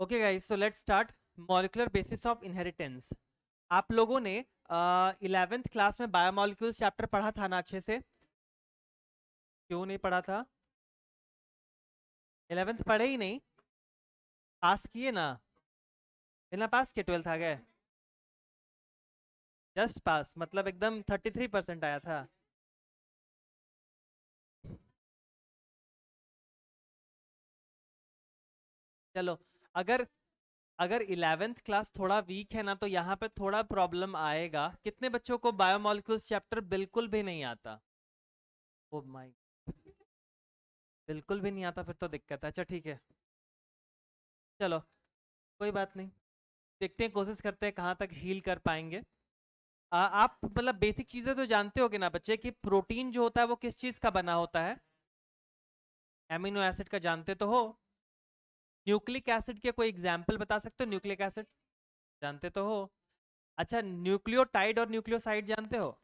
Okay guys, so let's start molecular basis of inheritance. आप लोगों ने 11th क्लास में बायोमॉलिक्यूल्स चैप्टर पढ़ा था ना अच्छे से? क्यों नहीं पढ़ा था? 11th पढ़े ही नहीं? पास किए ना? बिना पास के 12th आ गए? जस्ट पास मतलब एकदम 33% आया था? चलो, अगर अगर 11th क्लास थोड़ा वीक है ना तो यहाँ पे थोड़ा प्रॉब्लम आएगा। कितने बच्चों को बायोमॉलिक्यूल्स चैप्टर बिल्कुल भी नहीं आता? ओ माय, बिल्कुल भी नहीं आता? फिर तो दिक्कत है। अच्छा ठीक है, चलो कोई बात नहीं। देखते हैं, कोशिश करते हैं कहाँ तक हील कर पाएंगे। आप मतलब बेसिक चीजें तो जानते होगे ना बच्चे कि प्रोटीन जो होता है वो किस चीज का बना होता है? एमिनो एसिड का जानते तो हो। न्यूक्लिक एसिड के कोई एग्जाम्पल बता सकते हो? न्यूक्लिक एसिड जानते तो हो। अच्छा, न्यूक्लियोटाइड और न्यूक्लियोसाइड जानते हो?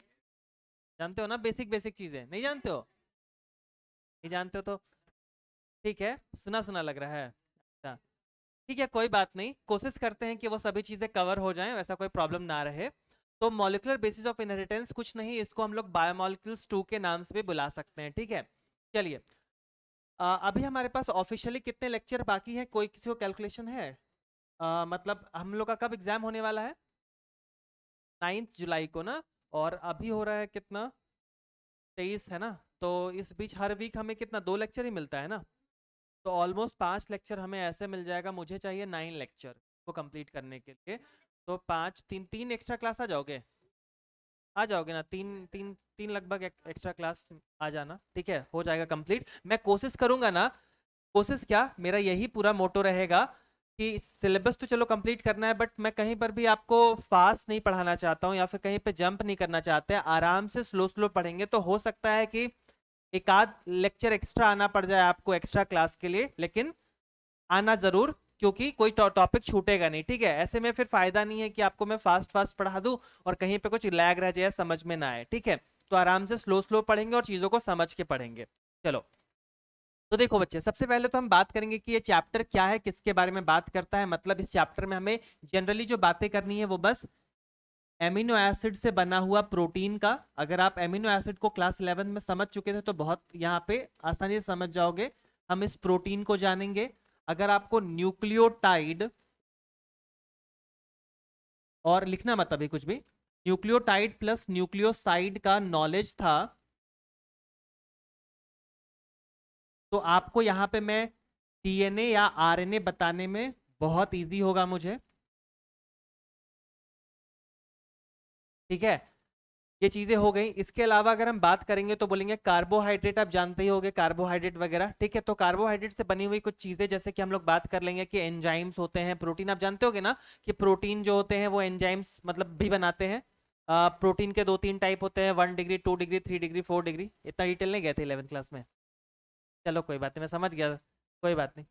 जानते हो ना? बेसिक बेसिक चीजें नहीं जानते हो? नहीं जानते हो तो ठीक है, सुना सुना लग रहा है। अच्छा ठीक है, कोई बात नहीं, कोशिश करते हैं कि वो सभी चीजें कवर हो जाएं, वैसा कोई प्रॉब्लम ना रहे। तो मॉलिक्यूलर बेसिस ऑफ इनहेरिटेंस कुछ नहीं, इसको हम लोग बायोमॉलिक्यूल्स 2 के नाम से भी बुला सकते हैं। ठीक है, चलिए। अभी हमारे पास ऑफिशियली कितने लेक्चर बाकी हैं? कोई किसी को कैलकुलेशन है? मतलब हम लोग का कब एग्जाम होने वाला है? 9 जुलाई को ना? और अभी हो रहा है कितना? 23 है ना? तो इस बीच हर वीक हमें कितना, 2 लेक्चर ही मिलता है ना? तो ऑलमोस्ट 5 लेक्चर हमें ऐसे मिल जाएगा। मुझे चाहिए 9 लेक्चर को कंप्लीट करने के लिए। तो 5 3 3 एक्स्ट्रा क्लास आ जाओगे? आ जाओगे ना? तीन तीन तीन लगभग एक्स्ट्रा क्लास आ जाना। ठीक है, हो जाएगा कंप्लीट। मैं कोशिश करूंगा ना, कोशिश क्या, मेरा यही पूरा मोटो रहेगा कि सिलेबस तो चलो कंप्लीट करना है, बट मैं कहीं पर भी आपको फास्ट नहीं पढ़ाना चाहता हूँ या फिर कहीं पे जंप नहीं करना चाहते। आराम से स्लो स्लो पढ़ेंगे तो हो सकता है कि एक आध लेक्चर एक्स्ट्रा आना पड़ जाए आपको एक्स्ट्रा क्लास के लिए, लेकिन आना जरूर, क्योंकि कोई टॉपिक छूटेगा नहीं। ठीक है, ऐसे में फिर फायदा नहीं है कि आपको मैं फास्ट फास्ट पढ़ा दूं और कहीं पे कुछ लैग रह जाए, समझ में ना आए। ठीक है, तो आराम से स्लो स्लो पढ़ेंगे और चीजों को समझ के पढ़ेंगे। चलो, तो देखो बच्चे, सबसे पहले तो हम बात करेंगे कि ये चैप्टर क्या है, किसके बारे में बात करता है। मतलब इस चैप्टर में हमें जनरली जो बातें करनी है वो बस एमिनो एसिड से बना हुआ प्रोटीन का। अगर आप एमिनो एसिड को क्लास 11 में समझ चुके थे तो बहुत यहाँ पे आसानी से समझ जाओगे। हम इस प्रोटीन को जानेंगे। अगर आपको न्यूक्लियोटाइड, और लिखना मत अभी कुछ भी, न्यूक्लियोटाइड प्लस न्यूक्लियोसाइड का नॉलेज था तो आपको यहाँ पे मैं डीएनए या आरएनए बताने में बहुत इजी होगा मुझे। ठीक है, ये चीजें हो गई। इसके अलावा अगर हम बात करेंगे तो बोलेंगे कार्बोहाइड्रेट, आप जानते ही होंगे कार्बोहाइड्रेट वगैरह। ठीक है, तो कार्बोहाइड्रेट से बनी हुई कुछ चीजें, जैसे कि हम लोग बात कर लेंगे कि एंजाइम्स होते हैं। प्रोटीन आप जानते होगे ना कि प्रोटीन जो होते हैं वो एंजाइम्स मतलब भी बनाते हैं। प्रोटीन के 2-3 टाइप होते हैं, 1 डिग्री, 2 डिग्री, 3 डिग्री, 4 डिग्री। इतना डिटेल नहीं गए थे 11th क्लास में? चलो कोई बात नहीं, मैं समझ गया। कोई बात नहीं,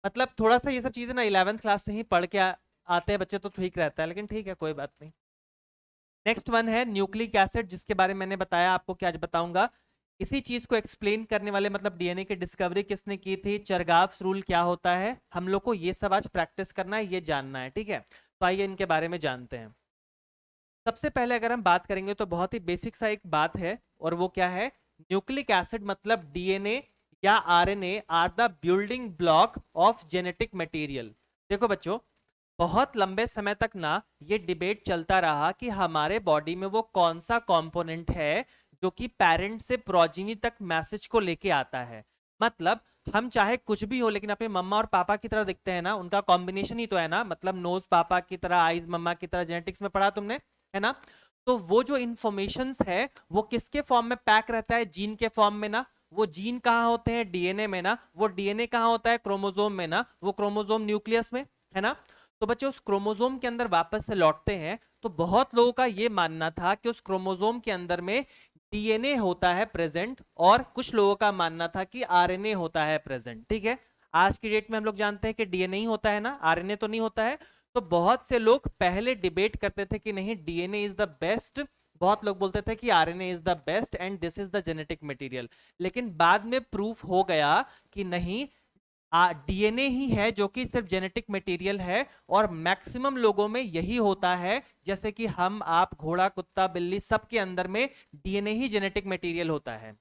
मतलब थोड़ा सा ये सब चीजें ना 11th क्लास से ही पढ़ के आते हैं बच्चे तो ठीक रहता है, लेकिन ठीक है कोई बात नहीं। नेक्स्ट वन है न्यूक्लिक एसिड, जिसके बारे में मैंने बताया आपको कि आज बताऊंगा। इसी चीज को एक्सप्लेन करने वाले, मतलब डीएनए की डिस्कवरी किसने की थी, चरगाव्स रूल क्या होता है, हम लोग को ये सब आज प्रैक्टिस करना है, ये जानना है। ठीक है, तो आइए इनके बारे में जानते हैं। सबसे पहले अगर हम बात करेंगे तो बहुत ही बेसिक सा एक बात है, और वो क्या है? न्यूक्लिक एसिड मतलब डीएनए या RNA are the building block of genetic material. देखो बच्चों, बहुत लंबे समय तक ना ये डिबेट चलता रहा कि हमारे बॉडी में वो कौन सा कंपोनेंट है जो कि पेरेंट से प्रोजेनी तक मैसेज को लेके आता है। मतलब हम चाहे कुछ भी हो लेकिन अपने मम्मा और पापा की तरह दिखते हैं ना, उनका कॉम्बिनेशन ही तो है ना। मतलब नोज पापा की तरह, आईज मम्मा की तरह, जेनेटिक्स में पढ़ा तुमने, है ना? तो वो जो इंफॉर्मेशन है वो किसके फॉर्म में पैक रहता है? जीन के फॉर्म में ना। वो जीन कहाँ होते हैं? डीएनए में ना। वो डीएनए कहाँ होता है? क्रोमोजोम में ना। वो क्रोमोजोम न्यूक्लियस में, है ना? तो बच्चे उस क्रोमोजोम के अंदर वापस से लौटते हैं तो बहुत लोगों का ये मानना था कि उस क्रोमोजोम के अंदर में डीएनए होता है प्रेजेंट, और कुछ लोगों का मानना था कि आरएनए होता है प्रेजेंट। ठीक है, आज की डेट में हम लोग जानते हैं कि डीएनए ही होता है ना, आरएनए तो नहीं होता है। तो बहुत से लोग पहले डिबेट करते थे कि नहीं, डीएनए इज द बेस्ट। बहुत लोग बोलते थे कि RNA is the best and this is the genetic material. लेकिन बाद में प्रूफ हो गया कि नहीं, डीएनए ही है जो कि सिर्फ जेनेटिक मटेरियल है, और मैक्सिमम लोगों में यही होता है, जैसे कि हम, आप, घोड़ा, कुत्ता, बिल्ली, सबके अंदर में डीएनए ही जेनेटिक मटेरियल होता है।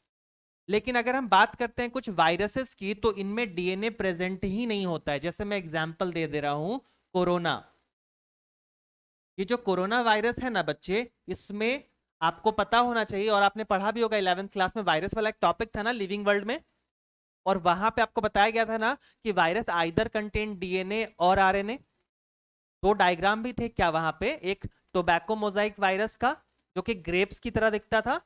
लेकिन अगर हम बात करते हैं कुछ वायरसेस की, तो इनमें डीएनए प्रेजेंट ही नहीं होता है। जैसे मैं एग्जांपल दे दे रहा हूं, कोरोना। ये जो कोरोना वायरस है ना बच्चे, इसमें आपको पता होना चाहिए, और आपने पढ़ा भी होगा 11th क्लास में, वायरस वाला एक टॉपिक था ना लिविंग वर्ल्ड में, और वहां पे आपको बताया गया था ना कि वायरस आइदर कंटेन डीएनए और आरएनए। दो डायग्राम भी थे क्या वहां पे, एक टोबैको मोजाइक वायरस का जो कि ग्रेप्स की तरह दिखता था,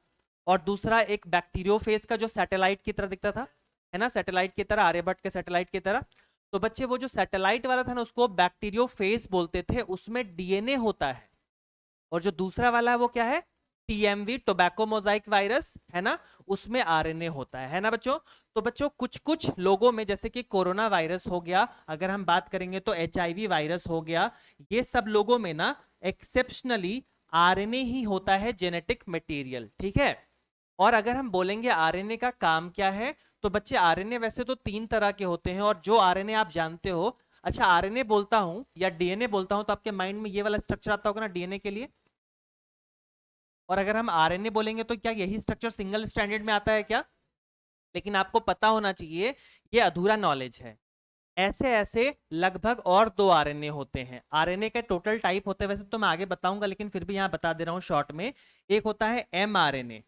और दूसरा एक बैक्टीरियोफेज का जो सैटेलाइट की तरह दिखता था, है ना, सैटेलाइट की तरह, आर्यभट्ट के सैटेलाइट की तरह। तो बच्चे वो जो सैटेलाइट वाला था ना, उसको बैक्टीरियोफेज बोलते थे, उसमें डीएनए होता है। और जो दूसरा वाला है वो क्या है, टीएमवी, टोबैको मोजाइक वायरस, है ना, उसमें आरएनए होता है ना बच्चों। तो बच्चों कुछ कुछ लोगों में, जैसे कि कोरोना वायरस हो गया, अगर हम बात करेंगे तो एचआईवी वायरस हो गया, ये सब लोगों में ना एक्सेप्शनली आरएनए ही होता है जेनेटिक मटेरियल, ठीक है। और अगर हम बोलेंगे आरएनए का काम क्या है, तो बच्चे आरएनए वैसे तो 3 तरह के होते हैं, और जो आरएनए आप जानते हो, अच्छा आरएनए बोलता हूं या डीएनए बोलता हूं तो आपके माइंड में ये वाला स्ट्रक्चर आता होगा ना डीएनए के लिए। और अगर हम आरएनए बोलेंगे तो क्या यही स्ट्रक्चर सिंगल स्ट्रैंडेड में आता है क्या? लेकिन आपको पता होना चाहिए, ये अधूरा नॉलेज है। ऐसे ऐसे लगभग और 2 आरएनए होते हैं। आरएनए के टोटल टाइप होते हैं, वैसे तो मैं आगे बताऊंगा, लेकिन फिर भी यहां बता दे रहा हूं शॉर्ट में। एक होता है एमआरएनए,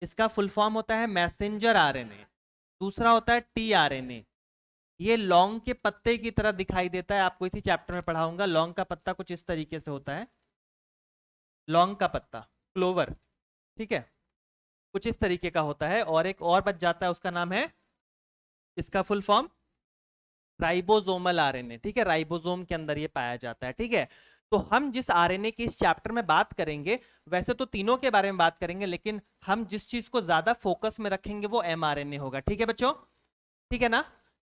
इसका फुल फॉर्म होता है मैसेंजर आरएनए। दूसरा होता है टीआरएनए, ये लौंग के पत्ते की तरह दिखाई देता है, आपको इसी चैप्टर में पढ़ाऊंगा। लौंग का पत्ता कुछ इस तरीके से होता है, लौंग का पत्ता, क्लोवर, ठीक है, कुछ इस तरीके का होता है। और एक और बच जाता है, उसका नाम है, इसका फुल फॉर्म राइबोसोमल आरएनए, ठीक है, राइबोसोम के अंदर ये पाया जाता है, ठीक है। तो हम जिस आरएनए की इस चैप्टर में बात करेंगे, वैसे तो तीनों के बारे में बात करेंगे, लेकिन हम जिस चीज को ज्यादा फोकस में रखेंगे वो एमआरएनए होगा, ठीक है बच्चों, ठीक है ना।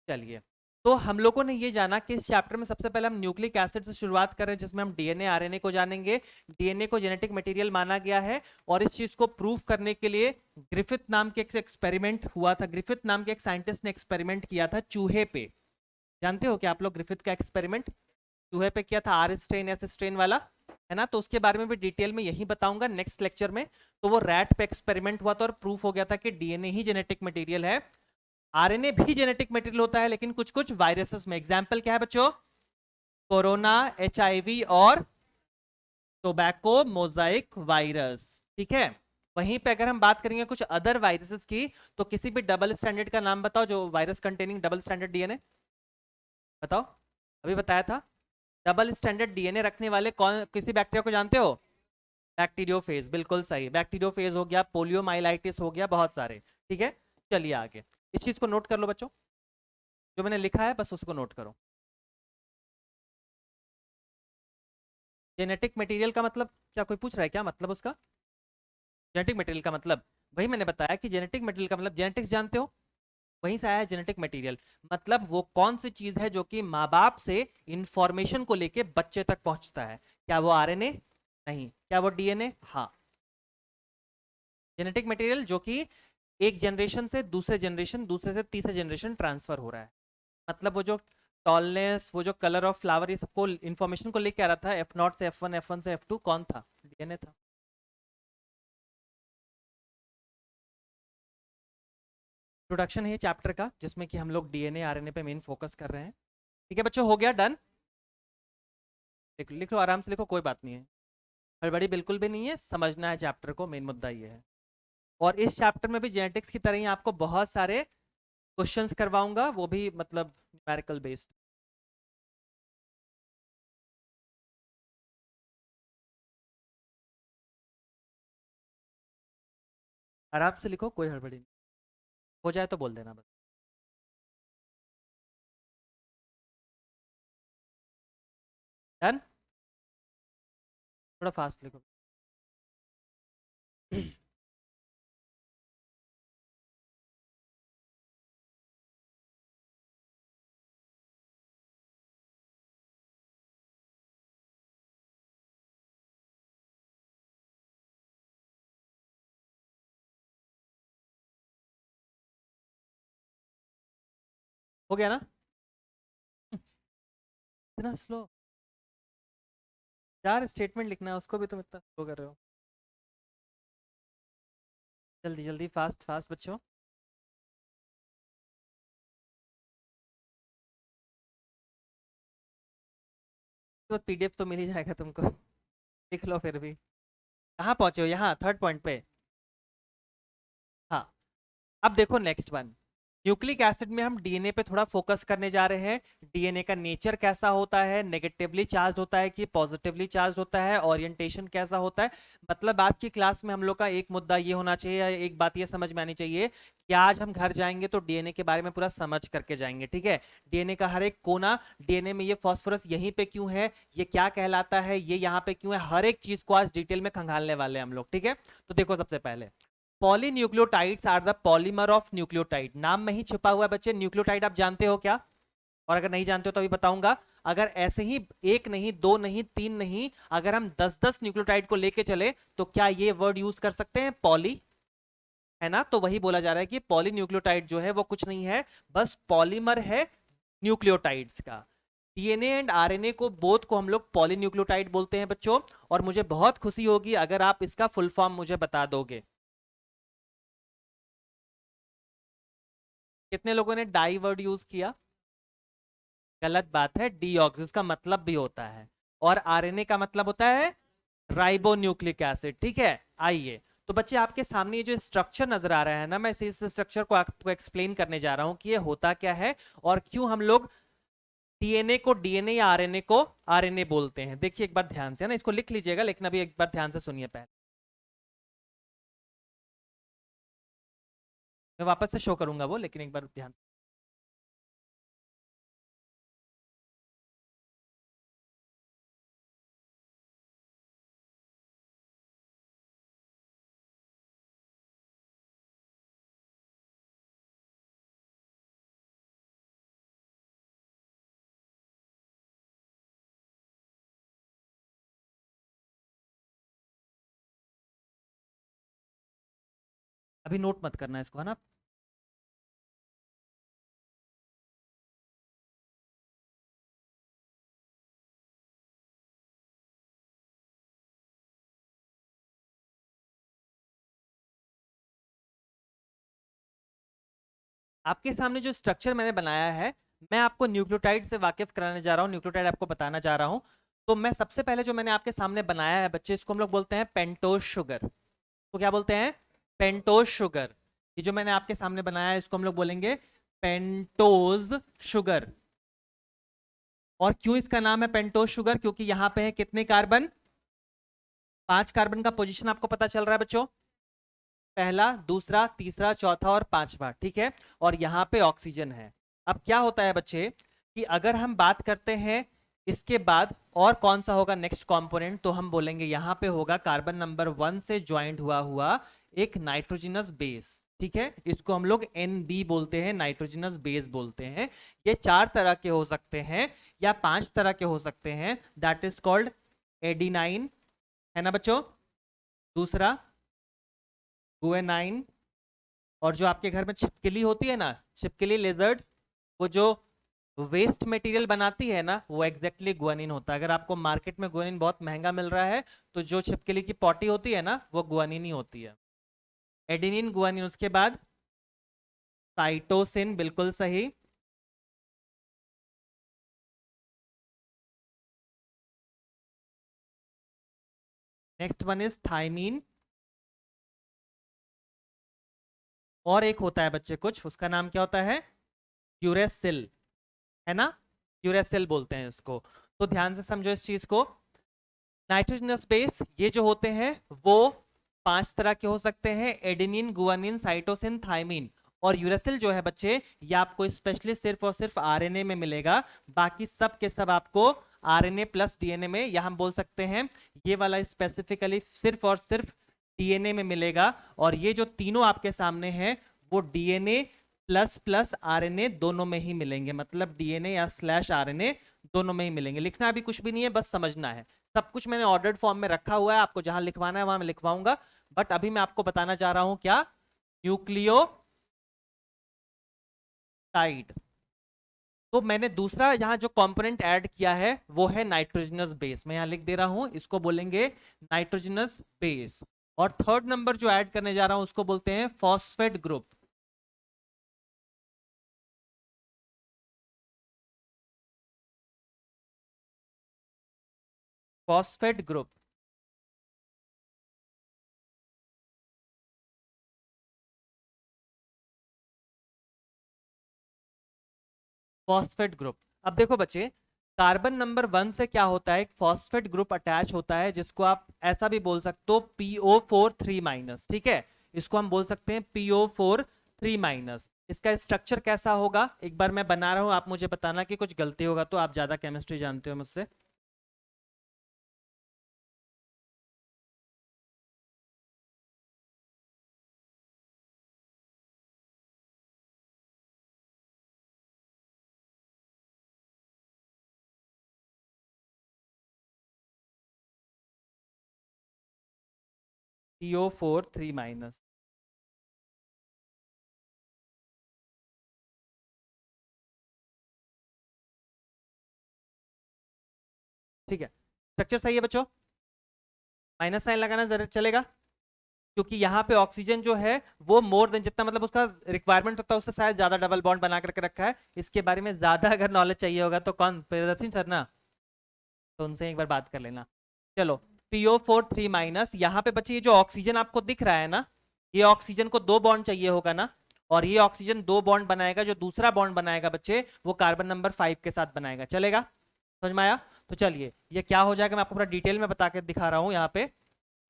चलिए, तो हम लोगों ने ये जाना कि इस चैप्टर में सबसे पहले हम न्यूक्लिक एसिड से शुरुआत कर रहे हैं, जिसमें हम डीएनए आरएनए को जानेंगे। डीएनए को जेनेटिक मटेरियल माना गया है, और इस चीज को प्रूव करने के लिए ग्रिफिथ नाम के एक एक्सपेरिमेंट हुआ था। ग्रिफिथ नाम के एक साइंटिस्ट ने एक्सपेरिमेंट किया था चूहे पे। जानते हो क्या आप लोग ग्रिफिथ का एक्सपेरिमेंट? चूहे पे किया था, आर स्ट्रेन एस स्ट्रेन वाला, है ना। तो उसके बारे में भी डिटेल में यही बताऊंगा नेक्स्ट लेक्चर में। तो वो रैट पे एक्सपेरिमेंट हुआ था, और प्रूफ हो गया था कि डीएनए ही जेनेटिक मटेरियल है। आरएनए भी जेनेटिक मटेरियल होता है, लेकिन कुछ कुछ वायरसेस में। एग्जाम्पल क्या है बच्चों? कोरोना, एचआईवी और टोबैको मोजाइक वायरस, ठीक है। वहीं पे अगर हम बात करेंगे कुछ अदर वायरसेस की, तो किसी भी डबल स्टैंडर्ड का नाम बताओ, जो virus containing double standard DNA, बताओ। अभी बताया था, डबल स्टैंडर्ड डीएनए रखने वाले कौन, किसी बैक्टीरिया को जानते हो? बैक्टीरियोफेज, बिल्कुल सही, बैक्टीरियोफेज हो गया, पोलियोमाइलाइटिस हो गया, बहुत सारे, ठीक है। चलिए आगे, इस चीज को नोट कर लो बच्चों, जो मैंने लिखा है बस उसको नोट करो। जेनेटिक मटेरियल का मतलब क्या, कोई पूछ रहा है क्या मतलब उसका? जेनेटिक मटेरियल का मतलब, वही मैंने बताया कि जेनेटिक मटेरियल का मतलब, जेनेटिक्स जानते हो, वहीं से आया है जेनेटिक मटेरियल। मतलब वो कौन सी चीज है जो कि माँ बाप से इंफॉर्मेशन को लेके बच्चे तक पहुंचता है। क्या वो आरएनए? नहीं। क्या वो डीएनए? हाँ। जेनेटिक मटेरियल जो कि एक जनरेशन से दूसरे जनरेशन, दूसरे से तीसरे जनरेशन ट्रांसफर हो रहा है। मतलब वो जो टॉलनेस, वो जो कलर ऑफ फ्लावर, ये सबको इंफॉर्मेशन को लेके आ रहा था, F0 से F1, F1 से F2, कौन था? डीएनए था। इंट्रोडक्शन है चैप्टर का, जिसमें कि हम लोग डीएनए आरएनए पे मेन फोकस कर रहे हैं। ठीक है बच्चों, हो गया डन? लिख लो आराम से, लिखो, कोई बात नहीं है, हड़बड़ी बिल्कुल भी नहीं है, समझना है चैप्टर को, मेन मुद्दा ये है। और इस चैप्टर में भी जेनेटिक्स की तरह ही आपको बहुत सारे क्वेश्चंस करवाऊंगा, वो भी मतलब न्यूमेरिकल बेस्ड। आराम से लिखो, कोई हड़बड़ी नहीं, हो जाए तो बोल देना बस। डन? थोड़ा फास्ट लिखो। हो गया ना? इतना स्लो? 4 स्टेटमेंट लिखना है, उसको भी तुम इतना स्लो कर रहे हो। जल्दी जल्दी, फास्ट फास्ट बच्चों। तो पीडीएफ तो मिल ही जाएगा तुमको, लिख लो फिर भी। कहाँ पहुंचे हो? यहाँ थर्ड पॉइंट पे। हाँ, अब देखो नेक्स्ट वन। न्यूक्लिक एसिड में हम डीएनए पे थोड़ा फोकस करने जा रहे हैं। डीएनए का नेचर कैसा होता है, नेगेटिवली चार्ज होता है कि पॉजिटिवली चार्ज होता है, ओरिएंटेशन कैसा होता है। मतलब आज की क्लास में हम लोग का एक मुद्दा ये होना चाहिए, या एक बात ये समझ में आनी चाहिए कि आज हम घर जाएंगे तो डीएनए के बारे में पूरा समझ करके जाएंगे, ठीक है। डीएनए का हर एक कोना, डीएनए में ये फास्फोरस यहीं पे क्यों है, ये क्या कहलाता है, ये यहाँ पे क्यों है, हर एक चीज को आज डिटेल में खंगालने वाले हैं हम लोग, ठीक है। तो देखो सबसे पहले, polynucleotides are the polymer of nucleotide. नाम में ही छुपा हुआ है बच्चे, न्यूक्लियोटाइड आप जानते हो क्या? और अगर नहीं जानते हो तो अभी बताऊंगा। अगर ऐसे ही एक नहीं, दो नहीं, तीन नहीं, अगर हम 10-10 न्यूक्लियोटाइड को लेके चले तो क्या ये वर्ड यूज कर सकते हैं, पॉली, है ना। तो वही बोला जा रहा है कि पॉलीन्यूक्लियोटाइड जो है वो कुछ नहीं है, बस पॉलीमर है न्यूक्लियोटाइड्स का। डीएनए एंड आरएनए को बोथ को हम लोग पॉलीन्यूक्लियोटाइड बोलते हैं बच्चों। और मुझे बहुत खुशी होगी अगर आप इसका फुल फॉर्म मुझे बता दोगे। कितने लोगों ने डाई वर्ड यूज किया? गलत बात है, डीऑक्सी उसका मतलब भी होता है। और आरएनए का मतलब होता है राइबोन्यूक्लिक एसिड, ठीक है। आइए, तो बच्चे आपके सामने ये जो स्ट्रक्चर नजर आ रहा है ना, मैं इस स्ट्रक्चर को आपको एक्सप्लेन करने जा रहा हूं कि ये होता क्या है और क्यों हम लोग डीएनए को डीएनए या आरएनए को आरएनए बोलते हैं। देखिए एक बार ध्यान से ना, इसको लिख लीजिएगा, लेकिन अभी एक बार ध्यान से सुनिए पहले। मैं वापस से शो करूंगा वो, लेकिन एक बार ध्यान से। अभी नोट मत करना इसको, है ना। आपके सामने जो स्ट्रक्चर मैंने बनाया है, मैं आपको न्यूक्लियोटाइड से वाकिफ कराने जा रहा हूँ, न्यूक्लियोटाइड आपको बताना जा रहा हूँ। तो मैं सबसे पहले जो मैंने आपके सामने बनाया है बच्चे, इसको हम लोग बोलते हैं पेंटोज शुगर। तो क्या बोलते हैं? Pentose sugar. ये जो मैंने आपके सामने बनाया है इसको हम लोग बोलेंगे पेंटोज शुगर। और क्यों इसका नाम है पेंटोज शुगर? क्योंकि यहाँ पे है कितने कार्बन? 5 कार्बन का पोजीशन आपको पता चल रहा है बच्चों, पहला, दूसरा, तीसरा, चौथा और पांचवा, ठीक है। और यहाँ पे ऑक्सीजन है। अब क्या होता है बच्चे कि अगर हम बात करते हैं इसके बाद और कौन सा होगा नेक्स्ट कंपोनेंट, तो हम बोलेंगे यहाँ पे होगा कार्बन नंबर 1 से ज्वाइंट हुआ हुआ एक नाइट्रोजनस बेस, ठीक है। इसको हम लोग NB बोलते हैं, नाइट्रोजनस बेस बोलते हैं। ये 4 तरह के हो सकते हैं या 5 तरह के हो सकते हैं, दैट इज कॉल्ड एडिनाइन, है ना बच्चों। दूसरा गुएनाइन। और जो आपके घर में छिपकली होती है ना, छिपकली लेजर्ड, वो जो वेस्ट मटेरियल बनाती है ना, वो एग्जैक्टली गुआनिन होता है। अगर आपको मार्केट में गुआनिन बहुत महंगा मिल रहा है, तो जो छिपकली की पॉटी होती है ना, वो गुआनिन ही होती है। एडेनिन, गुआनिन, उसके बाद साइटोसिन, बिल्कुल सही। Next one is thymine. और एक होता है बच्चे कुछ, उसका नाम क्या होता है? यूरेसिल, है ना। यूरेसिल बोलते हैं इसको। तो ध्यान से समझो इस चीज को। नाइट्रोजनस बेस ये जो होते हैं वो 5 तरह के हो सकते हैं, एडेनिन, गुआनिन, साइटोसिन, थाइमीन। और यूरेसिल जो है बच्चे, ये आपको स्पेशली सिर्फ और सिर्फ आरएनए में मिलेगा। बाकी सब के सब आपको आरएनए प्लस डीएनए में, या हम बोल सकते हैं ये वाला स्पेसिफिकली सिर्फ और सिर्फ डीएनए में मिलेगा। और ये जो तीनों आपके सामने हैं वो डीएनए प्लस प्लस आरएनए दोनों में ही मिलेंगे, मतलब डीएनए या स्लैश आरएनए दोनों में ही मिलेंगे। लिखना अभी कुछ भी नहीं है, बस समझना है। सब कुछ मैंने ऑर्डर्ड फॉर्म में रखा हुआ है, आपको जहां लिखवाना है वहां मैं लिखवाऊंगा। बट अभी मैं आपको बताना चाह रहा हूं क्या, न्यूक्लियोटाइड। तो मैंने दूसरा यहाँ जो कंपोनेंट ऐड किया है वो है नाइट्रोजनस बेस। मैं यहाँ लिख दे रहा हूँ, इसको बोलेंगे नाइट्रोजनस बेस। और थर्ड नंबर जो ऐड करने जा रहा हूँ उसको बोलते हैं phosphate group. Phosphate group. Phosphate group. अब देखो बच्चे, कार्बन नंबर 1 से क्या होता है, एक फॉस्फेट ग्रुप अटैच होता है जिसको आप ऐसा भी बोल सकते हो PO4 3-। ठीक है, इसको हम बोल सकते हैं PO4 3-। इसका स्ट्रक्चर कैसा होगा एक बार मैं बना रहा हूं, आप मुझे बताना कि कुछ गलती होगा तो, आप ज्यादा केमिस्ट्री जानते हो मुझसे। PO4 3-। ठीक है, स्ट्रक्चर सही है बच्चों, माइनस साइन लगाना जरूर चलेगा, क्योंकि यहाँ पे ऑक्सीजन जो है वो मोर देन जितना मतलब उसका रिक्वायरमेंट होता है उससे शायद ज्यादा डबल बॉन्ड बना करके रखा है। इसके बारे में ज्यादा अगर नॉलेज चाहिए होगा तो कौन, प्रियदर्शन सर ना, तो उनसे एक बार बात कर लेना। चलो, PO4 3-। यहाँ पे बच्चे ये जो ऑक्सीजन आपको दिख रहा है ना, ये ऑक्सीजन को दो बॉन्ड चाहिए होगा ना, और ये ऑक्सीजन दो बॉन्ड बनाएगा, जो दूसरा बॉन्ड बनाएगा बच्चे वो कार्बन नंबर 5 के साथ बनाएगा। चलेगा, समझ में आया? तो चलिए ये क्या हो जाएगा मैं आपको पूरा डिटेल में बता के दिखा रहा हूँ। यहाँ पे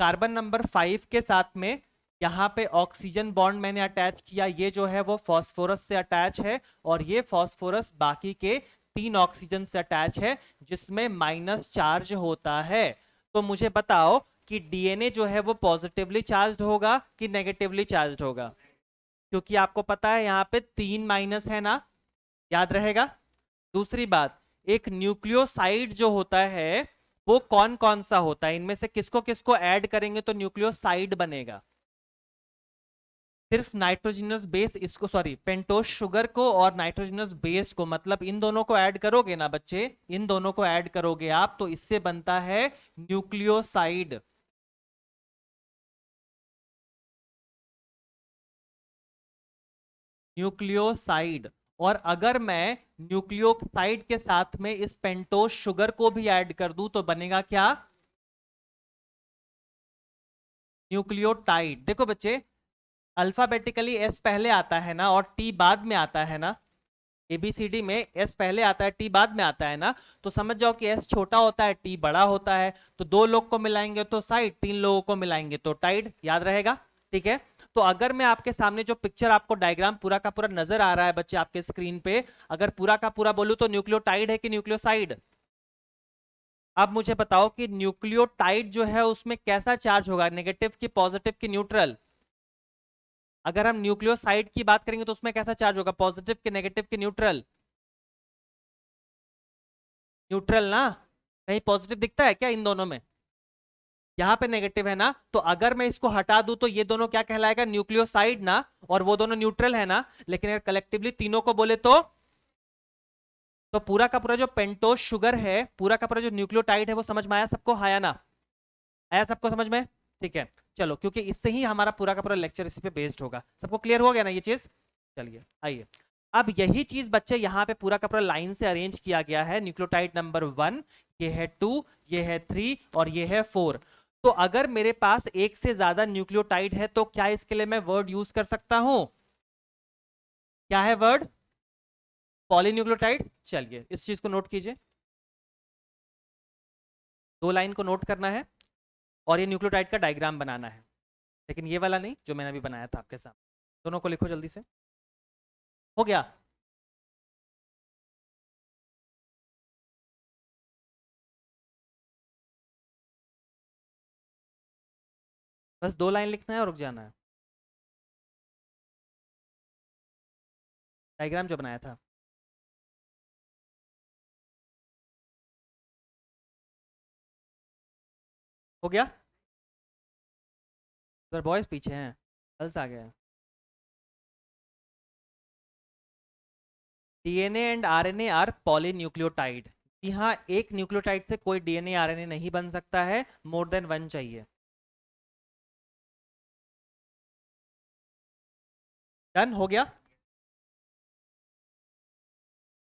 कार्बन नंबर 5 के साथ में यहाँ पे ऑक्सीजन बॉन्ड मैंने अटैच किया, ये जो है वो फास्फोरस से अटैच है, और ये फास्फोरस बाकी के 3 ऑक्सीजन से अटैच है जिसमें माइनस चार्ज होता है। तो मुझे बताओ कि डीएनए जो है वो पॉजिटिवली चार्ज होगा कि नेगेटिवली चार्ज होगा, क्योंकि आपको पता है यहाँ पे 3 माइनस है ना, याद रहेगा। दूसरी बात, एक न्यूक्लियोसाइड जो होता है वो कौन कौन सा होता है, इनमें से किसको किसको ऐड करेंगे तो न्यूक्लियोसाइड बनेगा? सिर्फ नाइट्रोजनस बेस, इसको सॉरी पेंटोस शुगर को और नाइट्रोजनस बेस को, मतलब इन दोनों को ऐड करोगे ना बच्चे, इन दोनों को ऐड करोगे आप तो इससे बनता है न्यूक्लियोसाइड। न्यूक्लियोसाइड। और अगर मैं न्यूक्लियोसाइड के साथ में इस पेंटोस शुगर को भी ऐड कर दूं तो बनेगा क्या? न्यूक्लियोटाइड। देखो बच्चे, अल्फाबेटिकली एस पहले आता है ना और टी बाद में आता है ना, एबीसीडी में एस पहले आता है टी बाद में आता है ना, तो समझ जाओ कि एस छोटा होता है टी बड़ा होता है, तो दो लोग को मिलाएंगे तो साइड, तीन लोगों को मिलाएंगे तो टाइड, याद रहेगा। ठीक है, तो अगर मैं आपके सामने जो पिक्चर आपको डायग्राम पूरा का पूरा नजर आ रहा है बच्चे आपके स्क्रीन पे, अगर पूरा का पूरा बोलूं तो न्यूक्लियोटाइड है कि न्यूक्लियोसाइड? अब मुझे बताओ कि न्यूक्लियोटाइड जो है उसमें कैसा चार्ज होगा, नेगेटिव की पॉजिटिव की न्यूट्रल? अगर हम न्यूक्लियोसाइड की बात करेंगे तो उसमें कैसा चार्ज होगा, पॉजिटिव के नेगेटिव के न्यूट्रल? न्यूट्रल ना, कहीं पॉजिटिव दिखता है क्या इन दोनों में? यहाँ पे नेगेटिव है ना, तो अगर मैं इसको हटा दूं तो ये दोनों क्या कहलाएगा, न्यूक्लियोसाइड ना, और वो दोनों न्यूट्रल है ना। लेकिन अगर कलेक्टिवली तीनों को बोले तो पूरा का पूरा जो पेंटोस शुगर है, पूरा का पूरा जो न्यूक्लियोटाइड है, वो समझ में आया सबको, आया ना? आया सबको समझ में? ठीक है, चलो, क्योंकि इससे ही हमारा पूरा का पूरा लेक्चर इसी पे बेस्ड होगा। सबको क्लियर हो गया ना ये चीज? चलिए आइए, अब यही चीज बच्चे यहाँ पे पूरा का पूरा लाइन से अरेंज किया गया है। न्यूक्लियोटाइड नंबर 1, ये है 2, ये है 3 और ये है 4। तो अगर मेरे पास एक से ज्यादा न्यूक्लियोटाइड है तो क्या इसके लिए मैं वर्ड यूज कर सकता हूं? क्या है वर्ड? पॉलीन्यूक्लियोटाइड। चलिए इस चीज को नोट कीजिए, दो लाइन को नोट करना है और ये न्यूक्लियोटाइड का डायग्राम बनाना है, लेकिन ये वाला नहीं जो मैंने अभी बनाया था आपके साथ। दोनों को लिखो जल्दी से। हो गया? बस दो लाइन लिखना है और रुक जाना है। डायग्राम जो बनाया था। हो गया? सर बॉयज पीछे हैं, गर्ल्स आ गए हैं। DNA and RNA are polynucleotide. कि हाँ, एक न्यूक्लियोटाइड से कोई डीएनए आरएनए नहीं बन सकता है, मोर देन वन चाहिए। डन हो गया।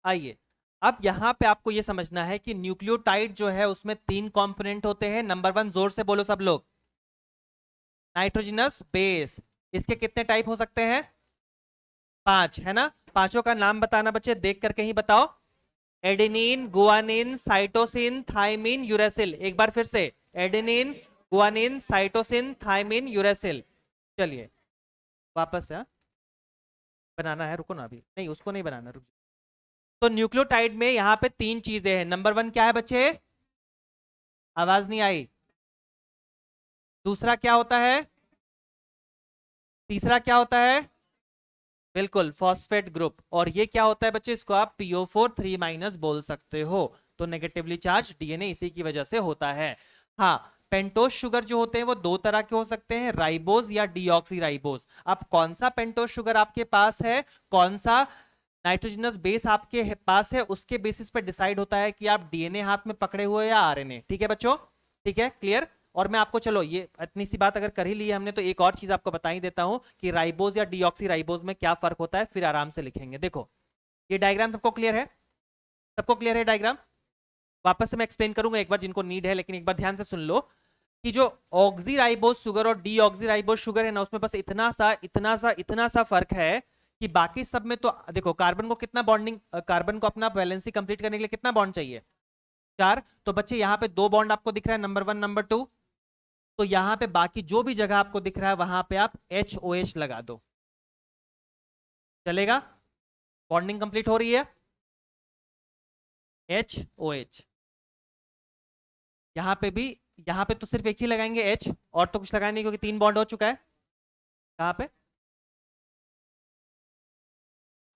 आइए, अब यहां पे आपको ये समझना है कि न्यूक्लियोटाइड जो है उसमें तीन कंपोनेंट होते हैं। नंबर वन, जोर से बोलो सब लोग, नाइट्रोजनस बेस। इसके कितने टाइप हो सकते हैं? पांच, है ना? पांचों का नाम बताना बच्चे, देख करके ही बताओ। Adenine, guanine, cytosine, thymine, uracil. एक बार फिर से, adenine, guanine, cytosine, thymine, uracil. चलिए वापस से, हाँ? बनाना है, रुको ना, अभी नहीं, उसको नहीं बनाना, रुक। तो न्यूक्लियोटाइड में यहाँ पे तीन चीजें हैं। नंबर वन क्या है बच्चे? आवाज नहीं आई। दूसरा क्या होता है? तीसरा क्या होता है? बिल्कुल, फॉस्फेट ग्रुप। और ये क्या होता है बच्चे? इसको आप PO4 3- बोल सकते हो। तो नेगेटिवली चार्ज डीएनए इसी की वजह से होता है। हाँ, पेंटोज शुगर जो होते हैं वो दो तरह के हो सकते हैं, राइबोज या डीऑक्सी राइबोज। अब कौन सा पेंटोज शुगर आपके पास है, कौन सा नाइट्रोजनस बेस आपके पास है, उसके बेसिस पे डिसाइड होता है कि आप डीएनए हाथ में पकड़े हुए या आरएनए। ठीक है बच्चों? ठीक है, क्लियर? और मैं आपको, चलो ये इतनी सी बात अगर कर ही ली है हमने, तो एक और चीज आपको बता ही देता हूं कि राइबोज या डीऑक्सी राइबोज में क्या फर्क होता है, फिर आराम से लिखेंगे। देखो, ये डायग्राम सबको क्लियर है? सबको क्लियर है डायग्राम? वापस से मैं एक्सप्लेन करूंगा एक बार जिनको नीड है, लेकिन एक बार ध्यान से सुन लो कि जो ऑक्सीराइबोज शुगर और डीऑक्सीराइबोज शुगर है ना, उसमें बस इतना सा फर्क है कि बाकी सब में तो देखो, कार्बन को कितना बॉन्डिंग, कार्बन को अपना वैलेंसी कंप्लीट करने के लिए कितना बॉन्ड चाहिए? चार। तो बच्चे यहाँ पे दो बॉन्ड आपको दिख रहा है, नंबर वन, नंबर टू। तो यहाँ पे बाकी जो भी जगह आपको दिख रहा है वहां पे आप HOH लगा दो, चलेगा? बॉन्डिंग कंप्लीट हो रही है, HOH। यहाँ पे भी, यहाँ पे तो सिर्फ एक ही लगाएंगे H, और तो कुछ लगाए नहीं क्योंकि तीन बॉन्ड हो चुका है। कहाँ पे?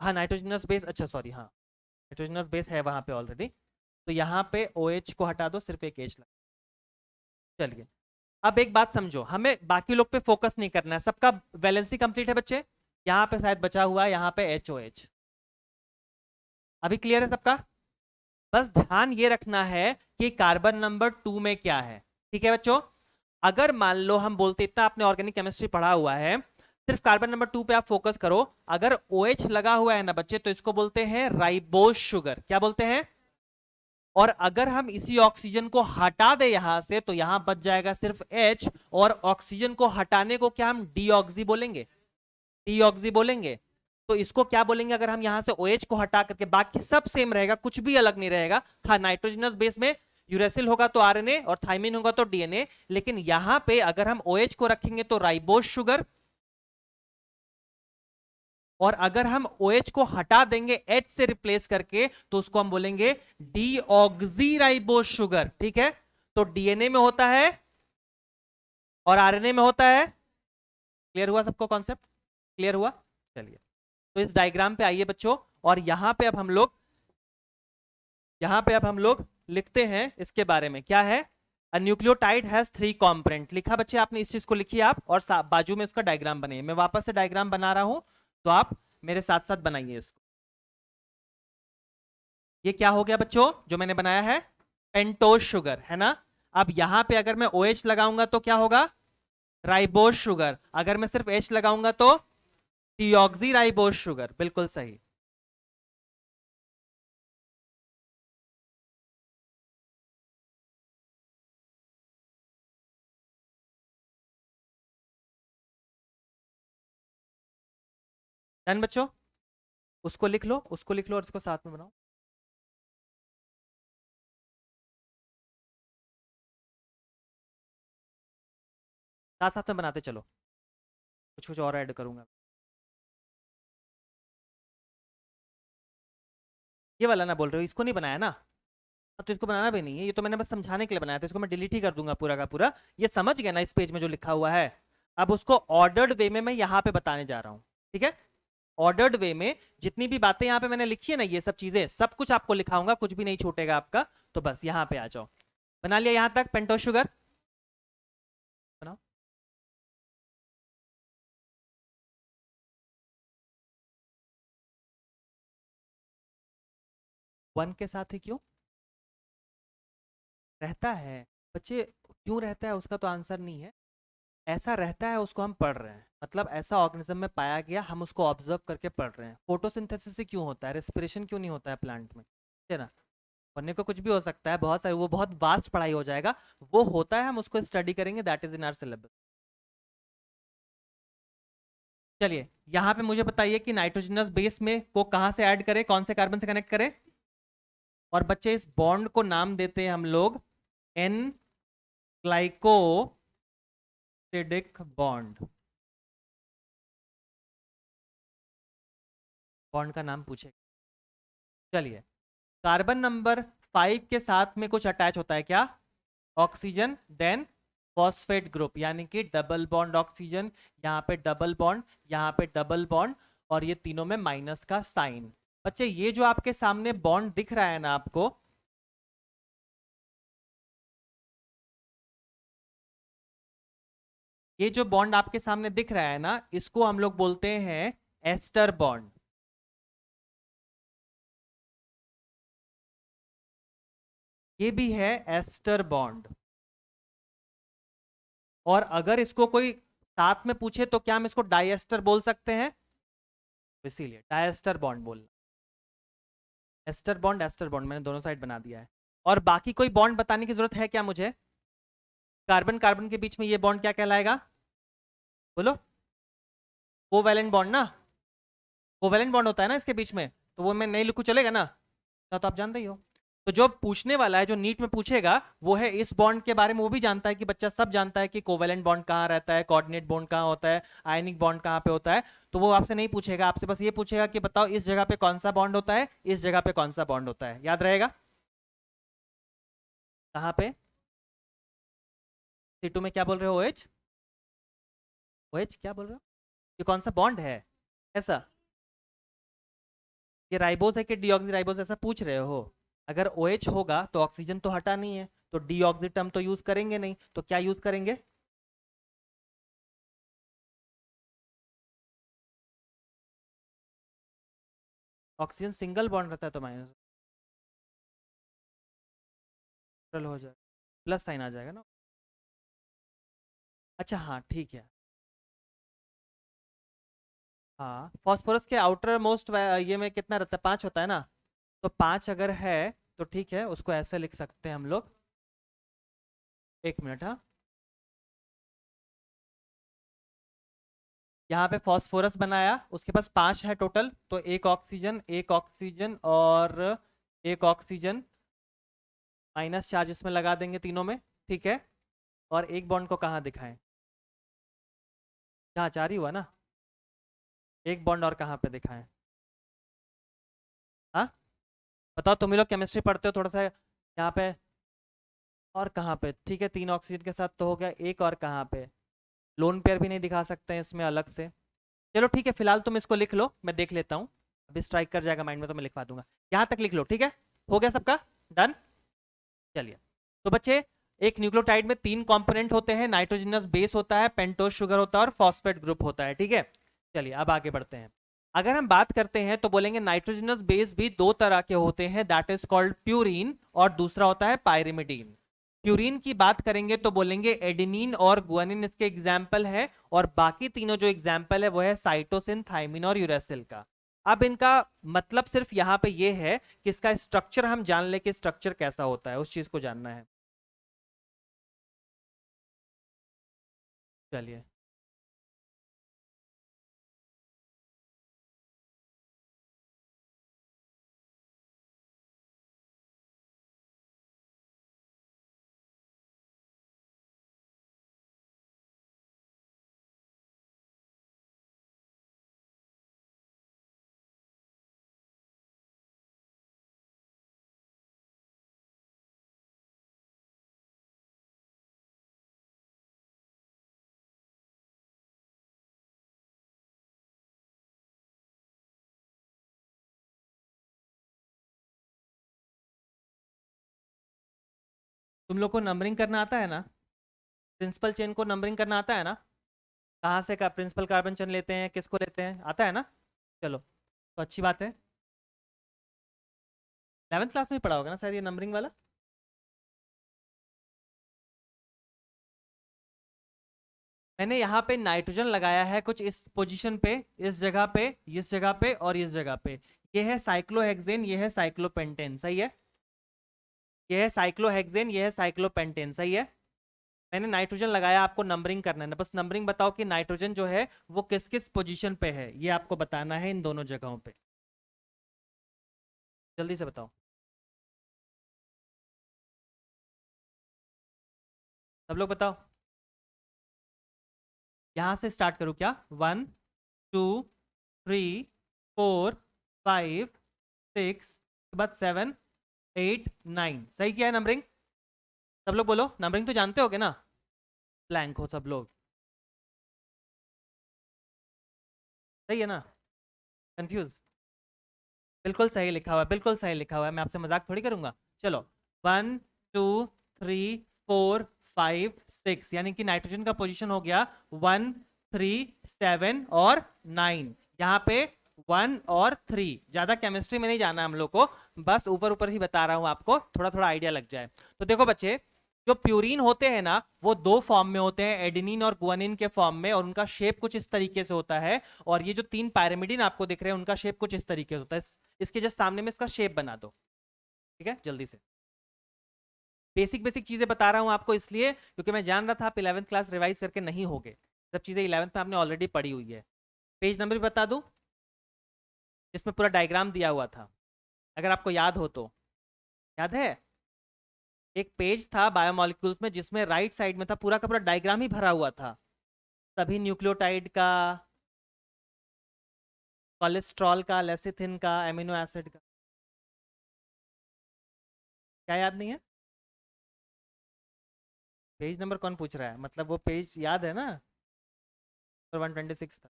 हाँ, नाइट्रोजनस बेस, अच्छा सॉरी, हाँ, नाइट्रोजनस बेस है वहां पे ऑलरेडी। तो यहाँ पे OH को हटा दो, सिर्फ एक H लगा। चलिए, अब एक बात समझो, हमें बाकी लोग पे फोकस नहीं करना है, सबका वैलेंसी कंप्लीट है बच्चे। यहाँ पे शायद बचा हुआ है, यहाँ पे HOH। अभी क्लियर है सबका? बस ध्यान ये रखना है कि कार्बन नंबर 2 में क्या है। ठीक है बच्चों? अगर मान लो हम बोलते, इतना आपने ऑर्गेनिक केमिस्ट्री पढ़ा हुआ है, सिर्फ कार्बन नंबर 2 पे आप फोकस करो। अगर OH लगा हुआ है ना बच्चे, तो इसको बोलते हैं राइबोज शुगर। क्या बोलते हैं? और अगर हम इसी ऑक्सीजन को हटा दे यहां से, तो यहां बच जाएगा सिर्फ H। और ऑक्सीजन को हटाने को क्या हम डीऑक्सी बोलेंगे? डीऑक्सी बोलेंगे। तो इसको क्या बोलेंगे अगर हम यहां से OH को हटा करके, बाकी सब सेम रहेगा, कुछ भी अलग नहीं रहेगा। हाँ, नाइट्रोजनस बेस में यूरेसिल होगा तो आरएनए, और थाइमिन होगा तो डीएनए। लेकिन यहां पे अगर हम OH को रखेंगे तो राइबोज शुगर, और अगर हम OH को हटा देंगे H से रिप्लेस करके, तो उसको हम बोलेंगे डीऑक्सीराइबोज शुगर। ठीक है? तो डीएनए में होता है और आरएनए में होता है। क्लियर हुआ सबको कॉन्सेप्ट? क्लियर हुआ? चलिए, तो इस डायग्राम पे आइए बच्चों, और यहां पे अब हम लोग लिखते हैं इसके बारे में। क्या है? अ न्यूक्लियोटाइड हैज थ्री कॉम्पोनेंट। लिखा बच्चे आपने, इस चीज को लिखिए आप, और बाजू में उसका डायग्राम बनाइए। मैं वापस से डायग्राम बना रहा हूं, तो आप मेरे साथ साथ बनाइए इसको। ये क्या हो गया बच्चों जो मैंने बनाया है? पेंटोज शुगर, है ना? अब यहां पे अगर मैं OH लगाऊंगा तो क्या होगा? Ribose sugar. अगर मैं सिर्फ H लगाऊंगा तो डीऑक्सी राइबोज शुगर। बिल्कुल सही। डन बच्चों? उसको लिख लो, उसको लिख लो, और इसको साथ में बनाओ। साथ साथ में बनाते चलो, कुछ कुछ और ऐड करूंगा। ये वाला ना बोल रहे हो, इसको नहीं बनाया ना? हाँ, तो इसको बनाना भी नहीं है, ये तो मैंने बस समझाने के लिए बनाया था। इसको मैं डिलीट ही कर दूंगा पूरा का पूरा। ये समझ गया ना इस पेज में जो लिखा हुआ है? अब उसको ऑर्डर्ड वे में मैं यहाँ पे बताने जा रहा हूँ। ठीक है? ऑर्डर्ड वे में जितनी भी बातें यहाँ पे मैंने लिखी है ना, ये सब चीजें सब कुछ आपको लिखाऊंगा, कुछ भी नहीं छूटेगा आपका। तो बस यहाँ पे आ जाओ। बना लिया यहाँ तक पेंटोज शुगर? बनाओ। 1 के साथ ही क्यों रहता है? बच्चे, क्यों रहता है उसका तो आंसर नहीं है। ऐसा रहता है उसको हम पढ़ रहे हैं, मतलब ऐसा ऑर्गेनिज्म में पाया गया, हम उसको ऑब्जर्व करके पढ़ रहे हैं। फोटोसिंथेसिस से क्यों होता है, रेस्पिरेशन क्यों नहीं होता है प्लांट में, ठीक है ना। बनने को कुछ भी हो सकता है, बहुत सारे, वो बहुत वास्ट पढ़ाई हो जाएगा। वो होता है, हम उसको स्टडी करेंगे, that is in our syllabus. चलिए, यहाँ पे मुझे बताइए कि नाइट्रोजनस बेस में को कहाँ से ऐड करें, कौन से कार्बन से कनेक्ट करें। और बच्चे, इस बॉन्ड को नाम देते हैं हम लोग एन ग्लाइकोसिडिक बॉन्ड। बॉन्ड का नाम पूछे। चलिए, कार्बन नंबर 5 के साथ में कुछ अटैच होता है क्या, ऑक्सीजन, देन फॉस्फेट ग्रुप, यानी कि डबल बॉन्ड ऑक्सीजन, यहाँ पे डबल बॉन्ड, यहाँ पे डबल बॉन्ड, और ये तीनों में माइनस का साइन। बच्चे, ये जो आपके सामने बॉन्ड दिख रहा है ना आपको, ये जो बॉन्ड आपके सामने दिख रहा है ना, इसको हम लोग बोलते हैं एस्टर बॉन्ड। ये भी है एस्टर बॉन्ड। और अगर इसको कोई साथ में पूछे तो क्या हम इसको डाइएस्टर बोल सकते हैं, इसीलिए डाइएस्टर बॉन्ड बोलना। एस्टर बॉन्ड मैंने दोनों साइड बना दिया है। और बाकी कोई बॉन्ड बताने की जरूरत है क्या मुझे, कार्बन कार्बन के बीच में ये बॉन्ड क्या कहलाएगा, बोलो। कोवैलेंट बॉन्ड ना, कोवैलेंट बॉन्ड होता है ना इसके बीच में, तो वो मैं नहीं लिखूं चलेगा ना, तो आप जानते ही हो। तो जो पूछने वाला है, जो नीट में पूछेगा, वो है इस बॉन्ड के बारे में, वो भी जानता है कि बच्चा सब जानता है कि कोवैलेंट बॉन्ड कहाँ रहता है, कोऑर्डिनेट बॉन्ड कहाँ होता है, आयनिक बॉन्ड कहाँ पे होता है। तो वो आपसे नहीं पूछेगा, आपसे बस ये पूछेगा कि बताओ इस जगह पे कौन सा बॉन्ड होता है, इस जगह पे कौन सा बॉन्ड होता है, याद रहेगा। कहाँ पे, C2 में क्या बोल रहे हो, OH, OH क्या बोल रहे हो, ये कौन सा बॉन्ड है ऐसा, ये राइबोस है कि डीऑक्सी राइबोस, ऐसा पूछ रहे हो। अगर OH होगा तो ऑक्सीजन तो हटा नहीं है, तो डीऑक्सी टर्म तो यूज करेंगे नहीं, तो क्या यूज करेंगे, ऑक्सीजन सिंगल बॉन्ड रहता है तो माइनस हो जाएगा, प्लस साइन आ जाएगा ना। अच्छा हाँ ठीक है। हाँ, फॉस्फोरस के आउटर मोस्ट ये में कितना रहता है, 5 होता है ना, तो 5 अगर है तो ठीक है, उसको ऐसे लिख सकते हैं हम लोग। एक मिनट, हाँ, यहाँ पे फॉस्फोरस बनाया, उसके पास 5 है टोटल, तो एक ऑक्सीजन, एक ऑक्सीजन और एक ऑक्सीजन, माइनस चार्ज इसमें लगा देंगे तीनों में, ठीक है। और एक बॉन्ड को कहाँ दिखाएं, जहाँ 4 ही हुआ ना, एक बॉन्ड और कहाँ पे दिखाएं, हाँ, बताओ, तुम ही लोग केमिस्ट्री पढ़ते हो थोड़ा सा, यहाँ पे और कहाँ पे, ठीक है, 3 ऑक्सीजन के साथ तो हो गया, एक और कहाँ पे, लोन पेयर भी नहीं दिखा सकते हैं इसमें अलग से। चलो ठीक है, फिलहाल तुम इसको लिख लो, मैं देख लेता हूँ, अभी स्ट्राइक कर जाएगा माइंड में तो मैं लिखवा दूंगा। यहाँ तक लिख लो, ठीक है, हो गया सबका, डन। चलिए, तो बच्चे, एक न्यूक्लियोटाइड में 3 कंपोनेंट होते हैं, नाइट्रोजनस बेस होता है, पेंटोज शुगर होता है, और फॉस्फेट ग्रुप होता है, ठीक है। चलिए, अब आगे बढ़ते हैं। अगर हम बात करते हैं तो बोलेंगे नाइट्रोजनस बेस भी 2 तरह के होते हैं, दैट इज कॉल्ड प्यूरिन, और दूसरा होता है पायरिमिडीन। प्यूरिन की बात करेंगे तो बोलेंगे एडेनिन और गुआनिन इसके एग्जाम्पल है, और बाकी तीनों जो एग्जाम्पल है वो है साइटोसिन, थाइमिन और यूरेसिल का। अब इनका मतलब सिर्फ यहाँ पे ये है कि इसका स्ट्रक्चर हम जान ले कि स्ट्रक्चर कैसा होता है, उस चीज को जानना है। चलिए, तुम लोग को नंबरिंग करना आता है ना, प्रिंसिपल चेन को नंबरिंग करना आता है ना, कहाँ से का प्रिंसिपल कार्बन चेन लेते हैं, किसको लेते हैं, आता है ना। चलो, तो अच्छी बात है। 11th क्लास में ही पढ़ा होगा ना शायद ये नंबरिंग वाला। मैंने यहाँ पे नाइट्रोजन लगाया है कुछ इस पोजीशन पे, इस जगह पे, इस जगह पे और इस जगह पे। ये है साइक्लोहेक्सेन, ये है साइक्लोपेंटेन, सही है। ये है साइक्लोहेक्सेन, ये है साइक्लोपेंटेन, सही है। मैंने नाइट्रोजन लगाया, आपको नंबरिंग करना है ना, बस नंबरिंग बताओ कि नाइट्रोजन जो है वो किस किस पोजीशन पे है, ये आपको बताना है इन दोनों जगहों पे। जल्दी से बताओ। सब लोग बताओ। यहां से स्टार्ट करूं क्या? 1 2 3 4 5 6, के बाद 7 8 9, सही किया है नंबरिंग? सब लोग बोलो, नंबरिंग तो जानते होगे ना? ब्लैंक हो सब लोग, सही है ना? कंफ्यूज? बिल्कुल सही लिखा हुआ है, बिल्कुल सही लिखा हुआ है, मैं आपसे मजाक थोड़ी करूंगा। चलो, 1 2 3 4 5 6, यानी कि नाइट्रोजन का पोजीशन हो गया 1 3 7 और 9। यहाँ पे 1 और 3, ज्यादा केमिस्ट्री में नहीं जाना हम लोग को, बस ऊपर ऊपर ही बता रहा हूँ आपको, थोड़ा थोड़ा आइडिया लग जाए। तो देखो बच्चे, जो प्यूरिन होते हैं ना, वो दो फॉर्म में होते हैं, एडेनिन और गुआनिन के फॉर्म में, और उनका शेप कुछ इस तरीके से होता है। और ये जो 3 पायरिमिडिन आपको दिख रहे हैं, उनका शेप कुछ इस तरीके से होता है। इसके जस्ट सामने में इसका शेप बना दो, ठीक है, जल्दी से। बेसिक बेसिक चीजें बता रहा हूं आपको इसलिए क्योंकि मैं जान रहा था आप 11th क्लास रिवाइज करके नहीं होगे, सब चीजें 11th में आपने ऑलरेडी पढ़ी हुई है। पेज नंबर भी बता दूं, जिसमें पूरा डायग्राम दिया हुआ था, अगर आपको याद हो तो। याद है? एक पेज था बायोमोलिक्यूल्स में जिसमें राइट साइड में था, पूरा का पूरा डायग्राम ही भरा हुआ था, सभी न्यूक्लियोटाइड का, कोलेस्ट्रॉल का, लेसिथिन का, एमिनो एसिड का। क्या याद नहीं है? पेज नंबर कौन पूछ रहा है, मतलब वो पेज याद है ना? 126 था।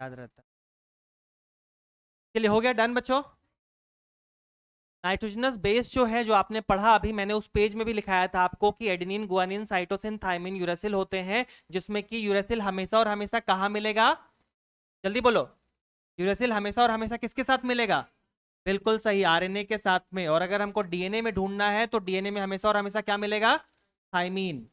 याद रहता है। चलिए, हो गया डन बच्चों। नाइट्रोजनस बेस जो है, जो आपने पढ़ा अभी, मैंने उस पेज में भी लिखाया था आपको कि adenine guanine cytosine thymine uracil होते हैं, जिसमें कि यूरेसिल हमेशा और हमेशा कहाँ मिलेगा? जल्दी बोलो। यूरेसिल हमेशा और हमेशा किसके साथ मिलेगा? बिल्कुल सही, आरएनए के साथ में। और अगर हमको डीएनए में ढूंढना है तो डीएनए में हमेशा और हमेशा क्या मिलेगा? थाइमीन।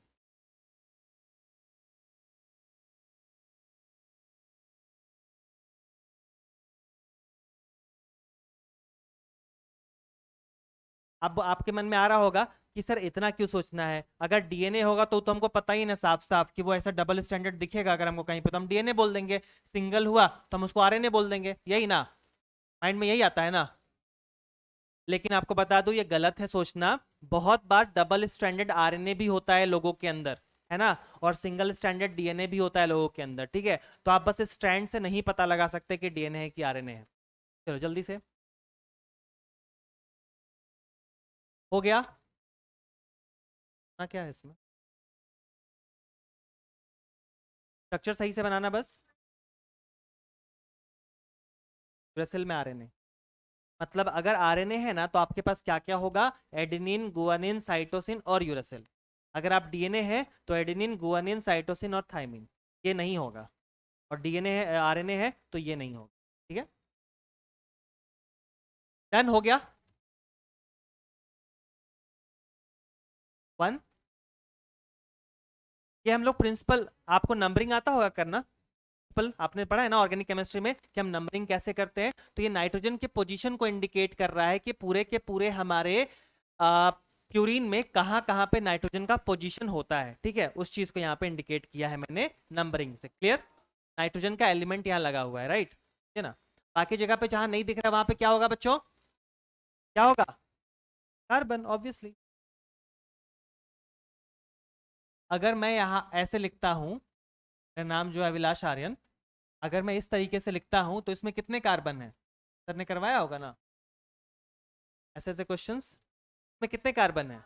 अब आपके मन में आ रहा होगा कि सर इतना क्यों सोचना है, अगर डीएनए होगा तो हमको पता ही ना साफ साफ कि वो ऐसा डबल स्टैंडर्ड दिखेगा, अगर हमको कहीं पे तो हम डीएनए बोल देंगे, सिंगल हुआ तो हम उसको आरएनए बोल देंगे, यही ना? माइंड में यही आता है ना? लेकिन आपको बता दूं, ये गलत है सोचना। बहुत बार डबल स्टैंडर्ड आरएनए भी होता है लोगों के अंदर, है ना? और सिंगल स्टैंडर्ड डीएनए भी होता है लोगों के अंदर, ठीक है? तो आप बस स्ट्रैंड से नहीं पता लगा सकते कि डीएनए है कि आरएनए है। चलो जल्दी से। हो गया ना? क्या है इसमें? स्ट्रक्चर सही से बनाना बस। यूरेसिल में आरएनए, मतलब अगर आरएनए है ना तो आपके पास क्या क्या होगा? एडेनिन, गुआनिन, साइटोसिन और यूरेसिल। अगर आप डीएनए है तो एडेनिन, गुआनिन, साइटोसिन और थाइमिन, ये नहीं होगा। और डीएनए है, आरएनए है तो ये नहीं होगा, ठीक है? डन हो गया। 1, ये हम लोग प्रिंसिपल, आपको नंबरिंग आता होगा करना, प्रिंसिपल आपने पढ़ा है ना ऑर्गेनिक केमिस्ट्री में कि हम नंबरिंग कैसे करते हैं। तो ये नाइट्रोजन के पोजीशन को इंडिकेट कर रहा है कि पूरे के पूरे हमारे प्यूरिन में कहाँ कहाँ पे नाइट्रोजन का पोजीशन होता है, ठीक है? उस चीज को यहाँ पे इंडिकेट किया है मैंने नंबरिंग से, क्लियर? नाइट्रोजन का एलिमेंट यहाँ लगा हुआ है, राइट, है ना? बाकी जगह पे जहां नहीं दिख रहा वहां पे क्या होगा बच्चों? क्या होगा? Carbon, obviously. अगर मैं यहाँ ऐसे लिखता हूँ, मेरा नाम जो है अभिलाष आर्यन, अगर मैं इस तरीके से लिखता हूं तो इसमें कितने कार्बन है? सर ने करवाया होगा ना ऐसे ऐसे क्वेश्चंस? में कितने कार्बन है?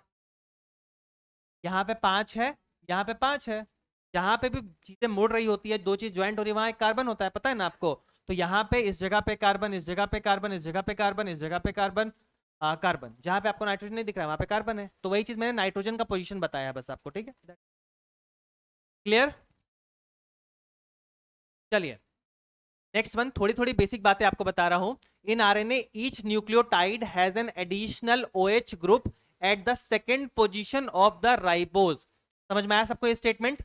यहाँ पे 5 है, यहाँ पे 5 है। जहां पे भी चीजें मुड़ रही होती है, दो चीज ज्वाइंट हो रही है, वहां एक कार्बन होता है, पता है ना आपको? तो यहाँ पे इस जगह पे कार्बन, इस जगह पे कार्बन, इस जगह पे कार्बन, इस जगह पे कार्बन, कार्बन, जहां पे आपको नाइट्रोजन नहीं दिख रहा है वहां पे कार्बन है। तो वही चीज मैंने नाइट्रोजन का पोजीशन बताया है बस आपको, ठीक है? क्लियर? चलिए, नेक्स्ट वन, थोड़ी थोड़ी बेसिक बातें आपको बता रहा हूं. इन RNA each nucleotide has an additional OH group at the second position of the ribose. समझ में आया सबको ये स्टेटमेंट?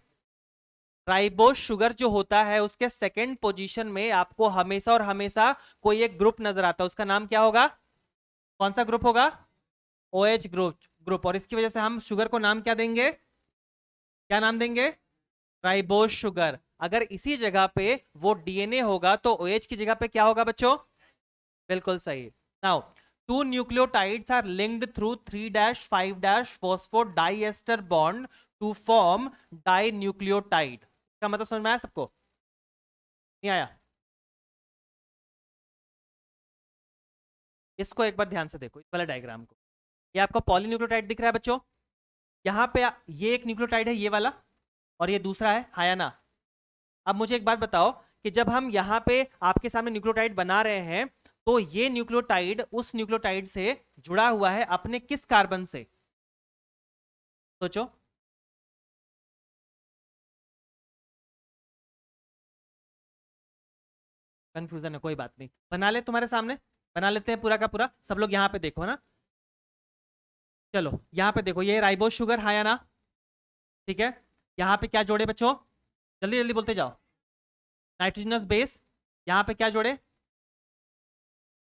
राइबोज शुगर जो होता है उसके सेकेंड पोजीशन में आपको हमेशा और हमेशा कोई एक ग्रुप नजर आता है. उसका नाम क्या होगा? कौन सा ग्रुप होगा? OH group. और इसकी वजह से हम शुगर को नाम क्या देंगे? क्या नाम देंगे? Ribose sugar. अगर इसी जगह पे वो डीएनए होगा तो ओएच की जगह पे क्या होगा बच्चों? बिल्कुल सही. Now two nucleotides are linked through 3-5- phosphodiester bond to form dinucleotide. इसका मतलब समझ में आया सबको? नहीं आया? इसको एक बार ध्यान से देखो, इस वाला डायग्राम को. ये आपको पॉलीन्यूक्लियोटाइड दिख रहा है बच्चों? यहाँ पे ये एक न्यूक्लियोटाइड है ये वाला, और ये दूसरा है. हाँ या ना? अब मुझे एक बात बताओ कि जब हम यहाँ पे आपके सामने न्यूक्लियोटाइड बना रहे हैं तो ये न्यूक्लियोटाइड उस न्यूक्लियोटाइड से जुड़ा हुआ है अपने किस कार्बन से? सोचो. कंफ्यूजन है, कोई बात नहीं, बना ले तुम्हारे सामने. बना लेते हैं पूरा का पूरा. सब लोग यहाँ पे देखो ना. चलो यहाँ पे देखो, ये राइबोज शुगर, हाँ या ना? ठीक है. यहाँ पे क्या जोड़े बच्चों? जल्दी जल्दी बोलते जाओ. Nitrogenous base. यहाँ पे क्या जोड़े?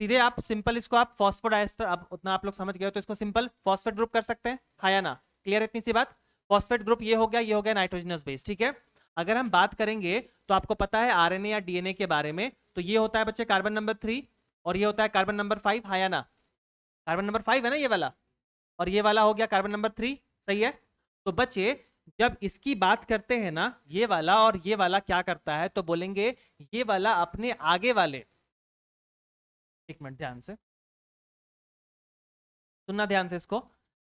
सीधे आप सिंपल इसको आप फॉस्फोडाइस्टर, अब उतना आप लोग समझ गए हो तो इसको सिंपल फॉस्फेट ग्रुप कर सकते हैं. हाँ या ना? क्लियर है इतनी सी बात? फॉस्फेट ग्रुप ये हो गया नाइट्रोजनस बेस. ठीक है. अगर हम बात करेंगे तो आपको पता है आरएनए या डीएनए के बारे में, तो ये होता है बच्चे कार्बन नंबर 3 और ये होता है कार्बन नंबर 5. हाँ या ना? कार्बन नंबर 5 है ना ये वाला, और ये वाला हो गया कार्बन नंबर 3. सही है. तो बच्चे जब इसकी बात करते हैं ना, ये वाला और ये वाला क्या करता है तो बोलेंगे ये वाला अपने आगे वाले, एक मिनट ध्यान से सुनना, ध्यान से इसको.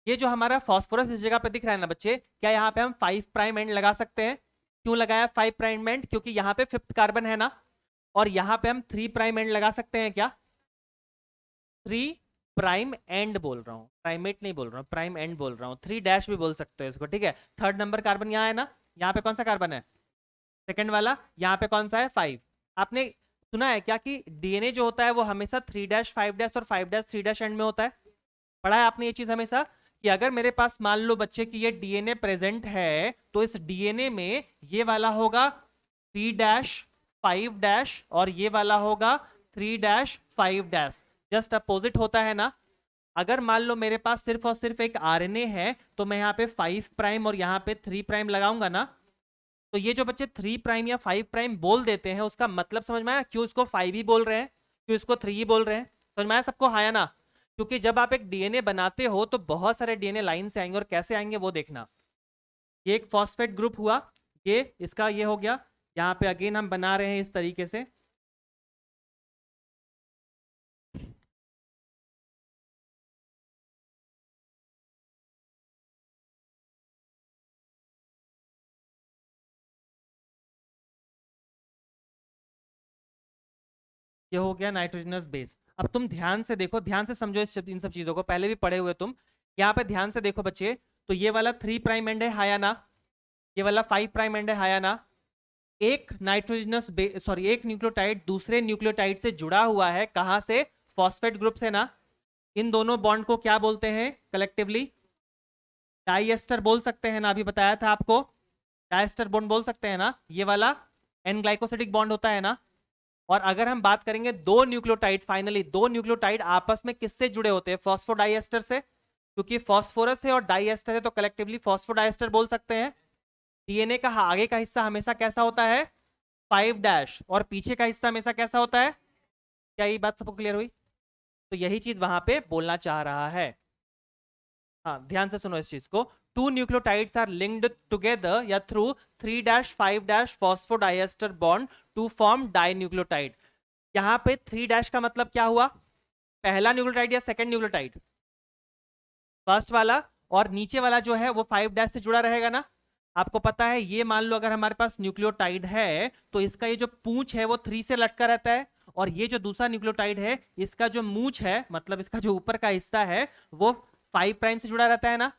ये जो हमारा फास्फोरस इस जगह पे दिख रहा है ना बच्चे, क्या यहाँ पे हम 5' एंड लगा सकते हैं? क्यों लगाया 5' एंड? क्योंकि यहाँ पे 5th कार्बन है ना. और यहाँ पे हम 3' एंड लगा सकते हैं क्या? 3' एंड बोल रहा हूँ, प्राइमेट नहीं बोल रहा हूँ, प्राइम एंड बोल रहा हूँ. 3' भी बोल सकते हो इसको. ठीक है. थर्ड नंबर कार्बन यहाँ है ना. यहाँ पे कौन सा कार्बन है? सेकंड वाला. यहाँ पे कौन सा है? 5. आपने सुना है क्या कि डीएनए जो होता है वो हमेशा 3' 5' और 5' 3' एंड में होता है? पढ़ा है आपने ये चीज हमेशा, कि अगर मेरे पास मान लो बच्चे की ये डीएनए प्रेजेंट है तो इस डीएनए में ये वाला होगा 3' 5' और ये वाला होगा 3' 5'. जस्ट अपोजिट होता है ना. अगर मान लो मेरे पास सिर्फ और सिर्फ एक आरएनए है तो मैं यहाँ पे 5' और यहाँ पे 3' लगाऊंगा ना. तो ये जो बच्चे 3' या 5' बोल देते हैं उसका मतलब समझ में आया क्यों इसको 5 ही बोल रहे हैं, क्यों इसको 3 ही बोल रहे हैं? समझ में आया सबको? हाँ या ना? क्योंकि जब आप एक डीएनए बनाते हो तो बहुत सारे डीएनए लाइन से आएंगे, और कैसे आएंगे वो देखना. ये एक फॉस्फेट ग्रुप हुआ, ये इसका ये हो गया. यहाँ पे अगेन हम बना रहे हैं इस तरीके से. ये हो गया नाइट्रोजनस बेस. अब तुम ध्यान से देखो, ध्यान से समझो इन सब चीजों को, पहले भी पढ़े हुए तुम. यहाँ पे ध्यान से देखो बच्चे, तो ये वाला 3' एंड है, हाँ या ना? ये वाला 5' एंड है, हाँ या ना? एक नाइट्रोजनस सॉरी एक न्यूक्लियोटाइड दूसरे न्यूक्लियोटाइड से जुड़ा हुआ है, कहां से? फॉस्फेट ग्रुप से ना. इन दोनों बॉन्ड को क्या बोलते हैं कलेक्टिवली? डाइएस्टर बोल सकते हैं ना, अभी बताया था आपको. डाइएस्टर बॉन्ड बोल सकते हैं ना. ये वाला एन ग्लाइकोसिडिक बॉन्ड होता है ना. और अगर हम बात करेंगे दो न्यूक्लियोटाइड, फाइनली दो न्यूक्लियोटाइड आपस में किससे जुड़े होते हैं? फॉस्फोडाइएस्टर से. क्योंकि फॉस्फोरस है और डाइएस्टर है तो कलेक्टिवली फॉस्फोडाइएस्टर बोल सकते हैं. डीएनए का आगे का हिस्सा हमेशा कैसा होता है? 5' और पीछे का हिस्सा हमेशा कैसा होता है? क्या ये बात सबको क्लियर हुई? तो यही चीज वहां पे बोलना चाह रहा है. हाँ ध्यान से सुनो इस चीज को. Two nucleotides are linked together या through 3' 5' phosphodiester bond to form dinucleotide. यहाँ पे 3' का मतलब क्या हुआ? पहला न्यूक्लियोटाइड या सेकंड न्यूक्लियोटाइड? फर्स्ट वाला. और नीचे वाला जो है वो 5' से जुड़ा रहेगा ना. आपको पता है ये मान लो अगर हमारे पास न्यूक्लियोटाइड है तो इसका ये जो पूंछ है वो 3 से लटका रहता है, और ये जो दूसरा न्यूक्लियोटाइड है इसका जो मूंछ है, मतलब इसका जो ऊपर का हिस्सा है वो 5' से जुड़ा रहता है ना.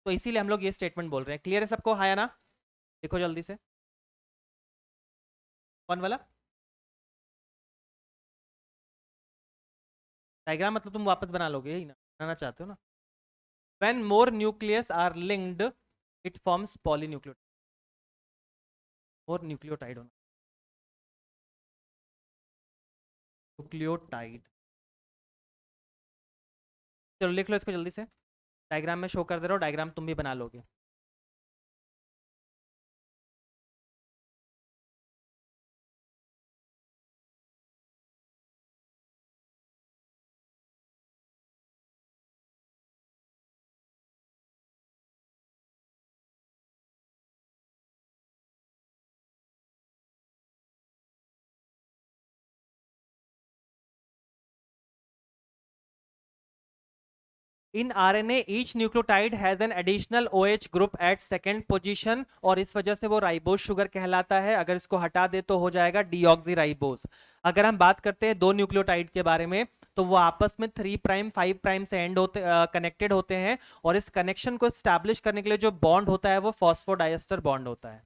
तो इसीलिए हम लोग ये स्टेटमेंट बोल रहे हैं. क्लियर है सबको? हाँ या ना? देखो जल्दी से. कौन वाला? डायग्राम मतलब तुम वापस बना लोगे, यही ना बनाना चाहते हो ना? When more nucleus are linked, it forms polynucleotide. और न्यूक्लियोटाइड होना, न्यूक्लियोटाइड। चलो लिख लो इसको जल्दी से, डायग्राम में शो कर दे रहा हूँ, डायग्राम तुम भी बना लोगे। In RNA each nucleotide has an additional OH group at second position, और इस वजह से वो राइबोज शुगर कहलाता है। अगर इसको हटा दे तो हो जाएगा डीऑक्सीराइबोज। अगर हम बात करते हैं दो न्यूक्लियोटाइड के बारे में, तो वो आपस में 3 प्राइम 5 प्राइम से एंड होते कनेक्टेड होते हैं, और इस कनेक्शन को स्टैब्लिश करने के लिए जो बॉन्ड होता है वो फॉस्फोडाइएस्टर बॉन्ड होता है।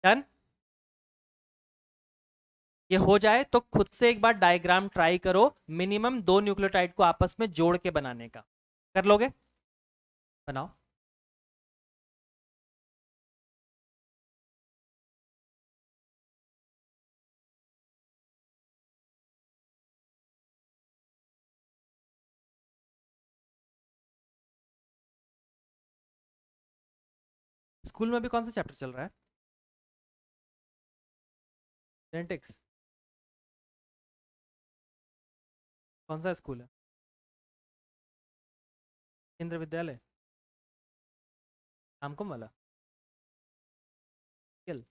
डन। ये हो जाए तो खुद से एक बार डायग्राम ट्राई करो, मिनिमम दो न्यूक्लियोटाइड को आपस में जोड़ के बनाने का। कर लोगे? बनाओ। स्कूल में भी कौन सा चैप्टर चल रहा है? जेनेटिक्स? कौन सा स्कूल है? केंद्र विद्यालय? रामकुम वाला? किल?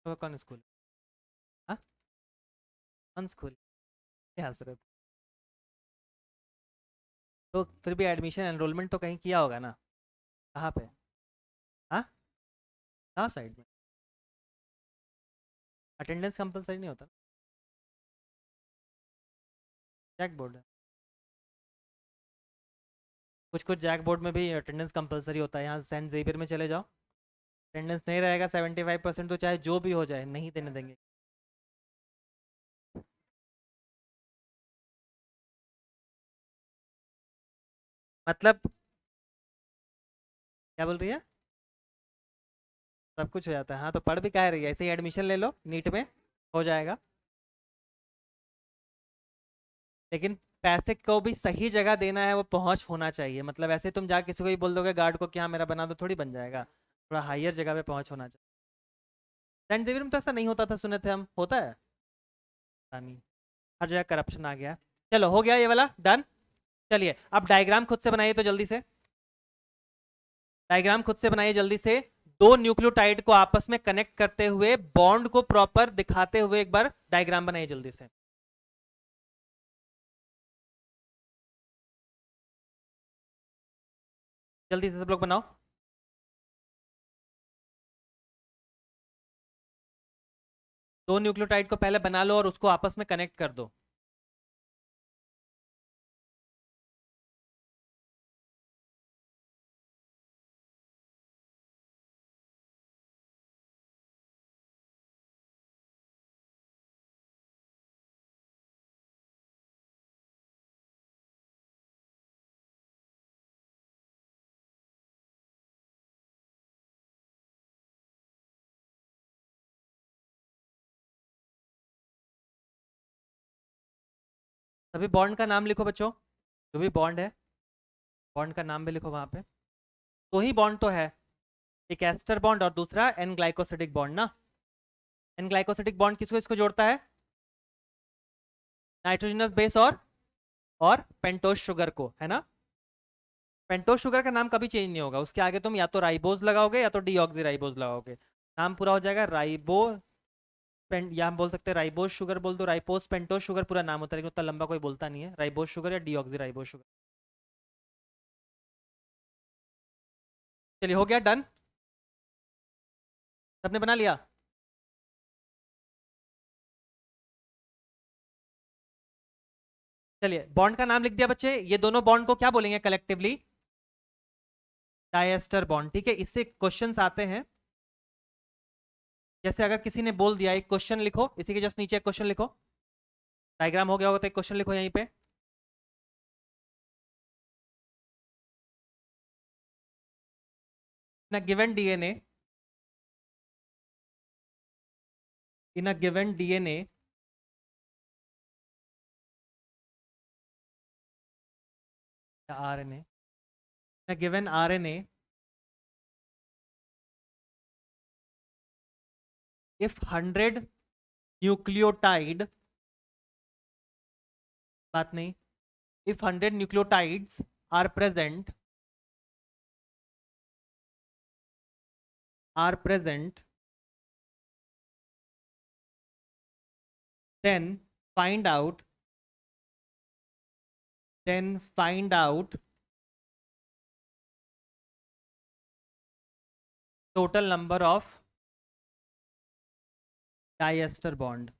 तो कौन स्कूल? हाँ, कौन स्कूल? क्या हसरत। तो फिर भी एडमिशन एनरोलमेंट तो कहीं किया होगा ना? कहाँ पे? हाँ, कहाँ साइड में? अटेंडेंस कंपलसरी नहीं होता? जैक बोर्ड है? कुछ कुछ जैक बोर्ड में भी अटेंडेंस कंपलसरी होता है। यहाँ सेंट जेवियर में चले जाओ, अटेंडेंस नहीं रहेगा 75% तो चाहे जो भी हो जाए नहीं देने देंगे। मतलब क्या बोल रही है? सब कुछ हो जाता है, हाँ तो पढ़ भी कह रही है, ऐसे ही एडमिशन ले लो नीट में, हो जाएगा। लेकिन पैसे को भी सही जगह देना है, वो पहुंच होना चाहिए। मतलब ऐसे तुम जा किसी को ही बोल दोगे गार्ड को कि हाँ मेरा बना दो, थोड़ी बन जाएगा। थोड़ा हायर जगह पे पहुंच होना चाहिए। सेंट जेवियर में तो ऐसा नहीं होता था, सुने थे हम, होता है? पता नहीं, हर जगह करप्शन आ गया। चलो हो गया ये वाला डन। चलिए अब डायग्राम खुद से बनाइए तो जल्दी से, डायग्राम खुद से बनाइए जल्दी से। दो न्यूक्लियोटाइड को आपस में कनेक्ट करते हुए बॉन्ड को प्रॉपर दिखाते हुए एक बार डायग्राम बनाइए जल्दी से। जल्दी से सब लोग बनाओ। दो न्यूक्लियोटाइड को पहले बना लो और उसको आपस में कनेक्ट कर दो। सभी बॉन्ड का नाम लिखो बच्चों, जो भी बॉन्ड है बॉन्ड का नाम भी लिखो वहां पे। दो ही बॉन्ड तो है, एक एस्टर बॉन्ड और दूसरा एन ग्लाइकोसिडिक बॉन्ड ना। एन ग्लाइकोसिडिक बॉन्ड किसको इसको जोड़ता है? नाइट्रोजनस बेस और पेंटोस शुगर को, है ना? पेंटोस शुगर का नाम कभी चेंज नहीं होगा, उसके आगे तुम या तो राइबोज लगाओगे या तो डीऑक्सी राइबोज लगाओगे, नाम पूरा हो जाएगा राइबो या हम बोल सकते हैं राइबोज शुगर बोल दो, राइपोस पेंटोस शुगर पूरा नाम होता है, लेकिन उतना लंबा कोई बोलता नहीं है, राइबोज शुगर या डीऑक्सी राइबोज शुगर। चलिए हो गया डन, सबने बना लिया? चलिए बॉन्ड का नाम लिख दिया बच्चे, ये दोनों बॉन्ड को क्या बोलेंगे कलेक्टिवली? Disaster bond. ठीक है, इससे क्वेश्चंस आते हैं। जैसे अगर किसी ने बोल दिया एक क्वेश्चन लिखो, इसी के जस्ट नीचे एक क्वेश्चन लिखो, डायग्राम हो गया होगा तो एक क्वेश्चन लिखो यहीं पे। in a given DNA in a given DNA RNA in a given RNA if 100 nucleotide बात नहीं, if 100 nucleotides are present then find out total number of diester bond.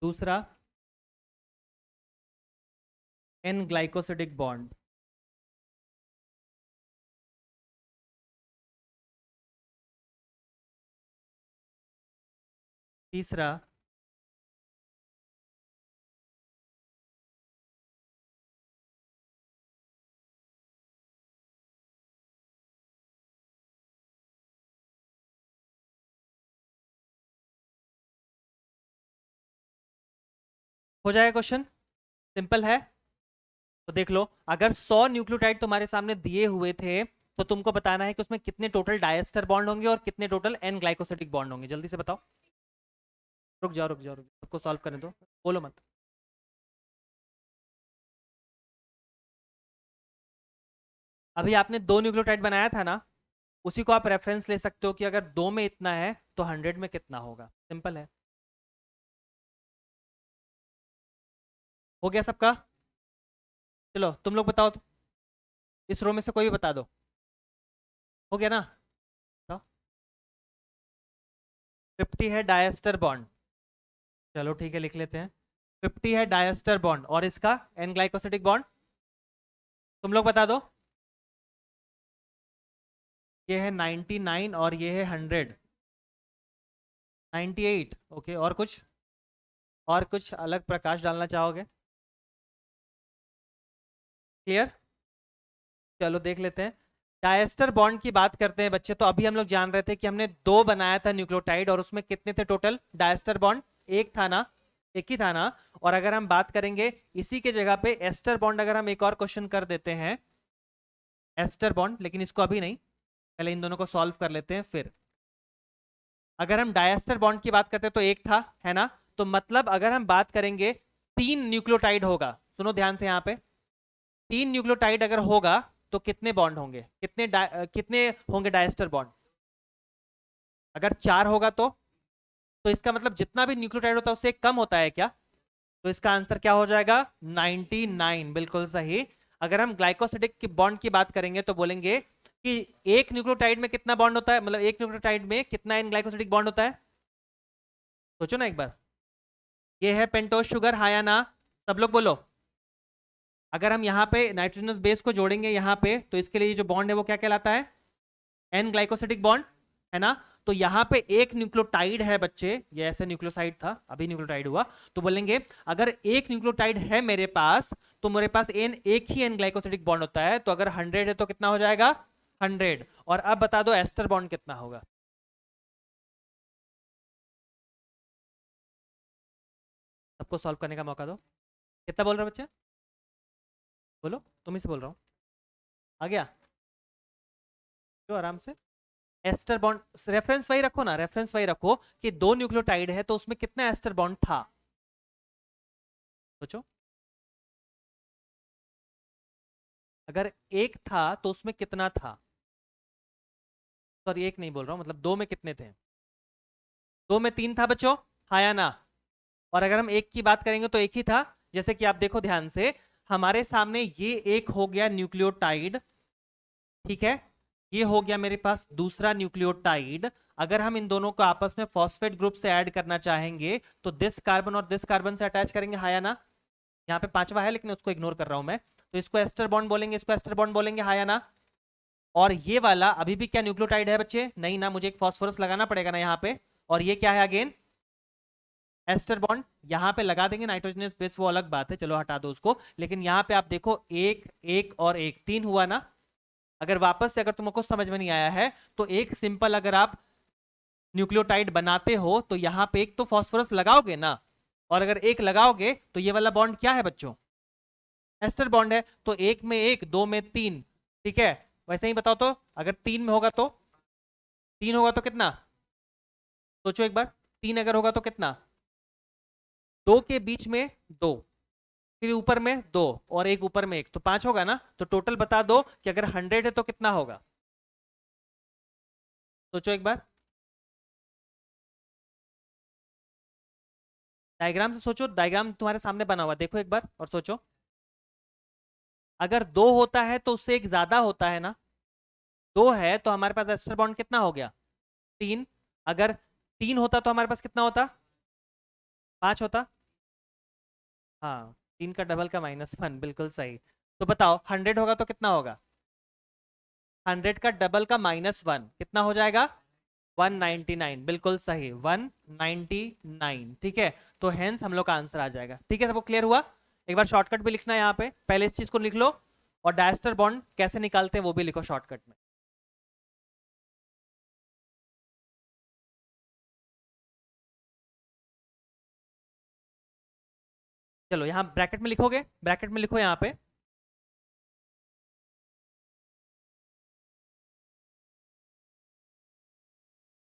दूसरा n glycosidic bond. तीसरा हो जाएगा question, simple है। तो देख लो, अगर 100 न्यूक्लियोटाइड तुम्हारे सामने दिए हुए थे तो तुमको बताना है कि उसमें कितने टोटल डायस्टर बॉन्ड होंगे और कितने टोटल एन ग्लाइकोसिडिक बॉन्ड होंगे। जल्दी से बताओ। रुक जाओ रुक जाओ रुक जाओ, सबको सॉल्व करने दो, बोलो मत। अभी आपने 2 न्यूक्लियोटाइड बनाया था ना, उसी को आप रेफरेंस ले सकते हो कि अगर 2 में इतना है तो 100 में कितना होगा। सिंपल है। हो गया सबका? चलो तुम लोग बताओ तो। इस रो में से कोई भी बता दो। हो गया ना? बताओ। 50 है डायस्टर बॉन्ड, चलो ठीक है लिख लेते हैं। 50 है डायस्टर बॉन्ड और इसका एन ग्लाइकोसिडिक बॉन्ड तुम लोग बता दो। ये है 99 और ये है 100, 98। ओके, और कुछ अलग प्रकाश डालना चाहोगे? क्लियर? चलो देख लेते हैं। डायस्टर बॉन्ड की बात करते हैं बच्चे। तो अभी हम लोग जान रहे थे कि हमने 2 बनाया था न्यूक्लियोटाइड और उसमें कितने थे टोटल डायस्टर बॉन्ड? एक था ना, एक ही था ना। और अगर हम बात करेंगे इसी के जगह पे एस्टर बॉन्ड, अगर हम एक और क्वेश्चन कर देते हैं एस्टर बॉन्ड, लेकिन इसको अभी नहीं, पहले इन दोनों को सॉल्व कर लेते हैं फिर। अगर हम डायस्टर बॉन्ड की बात करते हैं तो एक था, है ना? तो मतलब अगर हम बात करेंगे 3 न्यूक्लियोटाइड होगा, सुनो ध्यान से यहाँ पे, 3 न्यूक्लियोटाइड अगर होगा तो कितने बॉन्ड होंगे, कितने होंगे डायस्टर बॉन्ड? अगर 4 होगा तो इसका मतलब जितना भी न्यूक्लियोटाइड होता है उससे एक कम होता है क्या? तो इसका आंसर क्या हो जाएगा? 99, बिल्कुल सही। अगर हम ग्लाइकोसिडिक की बॉन्ड की बात करेंगे तो बोलेंगे कि एक न्यूक्लियोटाइड में कितना बॉन्ड होता है, मतलब एक न्यूक्लियोटाइड में कितना एन ग्लाइकोसिडिक बॉन्ड होता है? सोचो ना एक बार। ये है पेंटोज शुगर, हाँ या ना? सब लोग बोलो। अगर हम यहाँ पे नाइट्रोजनस बेस को जोड़ेंगे यहाँ पे तो इसके लिए जो बॉन्ड है वो क्या कहलाता है? एन ग्लाइकोसिडिक बॉन्ड, है ना? तो यहाँ पे एक न्यूक्लियोटाइड है बच्चे, ये ऐसे न्यूक्लियोसाइड था, अभी न्यूक्लियोटाइड हुआ। तो बोलेंगे अगर एक न्यूक्लियोटाइड है मेरे पास तो मेरे पास एक ही एन ग्लाइकोसिडिक बॉन्ड होता है। तो अगर 100 है तो कितना हो जाएगा? 100। और अब बता दो एस्टर बॉन्ड कितना होगा? सबको सॉल्व करने का मौका दो। कितना बोल रहे हो बच्चे? बोलो, तुम ही से बोल रहा हूँ। आ गया? जो आराम से एस्टर बॉन्ड, रेफरेंस वही रखो ना, रेफरेंस वही रखो कि 2 न्यूक्लियोटाइड है तो उसमें कितना एस्टर बॉन्ड था। सोचो, अगर एक था तो उसमें कितना था? सॉरी, एक नहीं बोल रहा हूं, मतलब 2 में कितने थे? 2 में 3 था बच्चों, हाँ या ना? और अगर हम एक की बात करेंगे तो एक ही था। जैसे कि आप देखो ध्यान से, हमारे सामने ये एक हो गया न्यूक्लियोटाइड, ठीक है? ये हो गया मेरे पास दूसरा न्यूक्लियोटाइड। अगर हम इन दोनों को आपस में फॉस्फेट ग्रुप से ऐड करना चाहेंगे तो दिस कार्बन और दिस कार्बन से अटैच करेंगे, हाँ या ना? यहाँ पे 5वां है लेकिन उसको इग्नोर कर रहा हूं मैं। तो इसको एस्टर बॉन्ड बोलेंगे, इसको एस्टर बॉन्ड बोलेंगे, हाँ या ना। और ये वाला अभी भी क्या न्यूक्लियोटाइड है बच्चे? नहीं ना, मुझे एक फॉस्फोरस लगाना पड़ेगा ना यहाँ पे। और ये क्या है अगेन? Ester bond. यहाँ पे लगा देंगे नाइट्रोजनस बेस, वो अलग बात है, चलो हटा दो उसको। लेकिन यहाँ पे आप देखो, एक एक और एक, तीन हुआ ना। अगर वापस से अगर तुमको समझ में नहीं आया है तो एक सिंपल, अगर आप न्यूक्लियोटाइड बनाते हो तो यहाँ पे एक तो फॉस्फोरस लगाओगे ना, और अगर एक लगाओगे तो ये वाला बॉन्ड क्या है बच्चों? एस्टर बॉन्ड है। तो एक में एक, दो में तीन, ठीक है। वैसे ही बताओ तो, अगर तीन में होगा तो, तीन होगा तो कितना? सोचो एक बार, तीन अगर होगा तो कितना? दो के बीच में दो, फिर ऊपर में दो, और एक ऊपर में एक, तो पांच होगा ना। तो टोटल बता दो कि अगर 100 है तो कितना होगा? सोचो एक बार, डायग्राम से सोचो, डायग्राम तुम्हारे सामने बना हुआ, देखो एक बार और सोचो। अगर दो होता है तो उससे एक ज्यादा होता है ना। दो है तो हमारे पास एस्टर बॉन्ड कितना हो गया? तीन। अगर तीन होता तो हमारे पास कितना होता? पांच होता। हाँ, तीन का डबल का -1, बिल्कुल सही। तो बताओ 100 होगा तो कितना होगा? 100 का डबल का -1 कितना हो जाएगा? 199, बिल्कुल सही, 199, ठीक है। तो हेंस हम लोग का आंसर आ जाएगा। ठीक है, सबको क्लियर हुआ? एक बार शॉर्टकट भी लिखना है यहाँ पे, पहले इस चीज को लिख लो, और डायस्टर बॉन्ड कैसे निकालते हैं वो भी लिखो शॉर्टकट में। चलो यहाँ ब्रैकेट में लिखोगे, ब्रैकेट में लिखो यहाँ पे,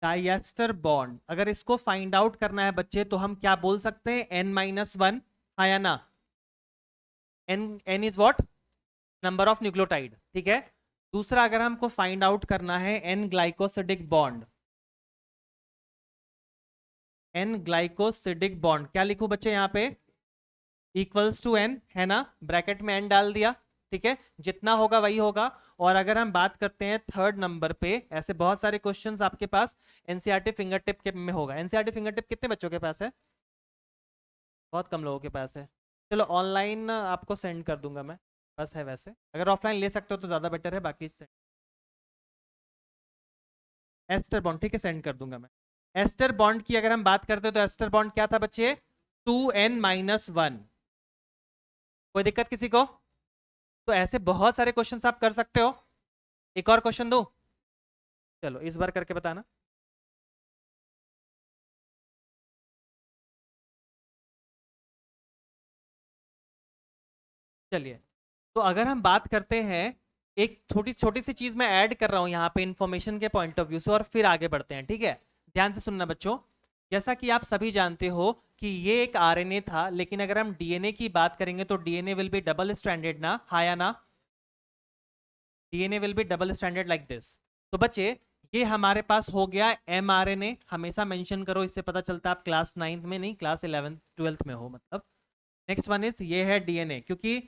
डायस्टर बॉन्ड। अगर इसको फाइंड आउट करना है बच्चे तो हम क्या बोल सकते हैं? n-1, हाँ या ना? n is what? Number of nucleotide, ठीक है। दूसरा, अगर हमको फाइंड आउट करना है n glycosidic bond, n glycosidic bond क्या लिखूं बच्चे यहाँ पे? इक्वल्स टू n, है ना, ब्रैकेट में n डाल दिया, ठीक है। जितना होगा वही होगा। और अगर हम बात करते हैं थर्ड नंबर पे, ऐसे बहुत सारे क्वेश्चंस आपके पास एनसीईआरटी फिंगर टिप के में होगा। एनसीईआरटी फिंगर टिप कितने बच्चों के पास है? बहुत कम लोगों के पास है। चलो ऑनलाइन आपको सेंड कर दूंगा मैं, बस है वैसे, अगर ऑफलाइन ले सकते हो तो ज़्यादा बेटर है, बाकी एस्टर बॉन्ड, ठीक है, सेंड कर दूंगा मैं। एस्टर बॉन्ड की अगर हम बात करते हो तो एस्टर बॉन्ड क्या था बच्चे? 2n-1। कोई दिक्कत किसी को? तो ऐसे बहुत सारे क्वेश्चंस आप कर सकते हो। एक और क्वेश्चन दो, चलो इस बार करके बताना। चलिए, तो अगर हम बात करते हैं, एक छोटी छोटी सी चीज मैं ऐड कर रहा हूं यहाँ पे इंफॉर्मेशन के पॉइंट ऑफ व्यू से, और फिर आगे बढ़ते हैं, ठीक है। ध्यान से सुनना बच्चों। जैसा कि आप सभी जानते हो कि ये एक आरएनए था, लेकिन अगर हम डीएनए की बात करेंगे तो DNA will be double stranded ना, हाँ या ना? DNA will be double standard like this. तो बच्चे, ये हमारे पास हो गया एमआरएनए, हमेशा मेंशन करो, इससे पता चलता है आप क्लास 9th में नहीं, क्लास 11th 12th में हो मतलब। नेक्स्ट वन इज, ये है डीएनए, क्योंकि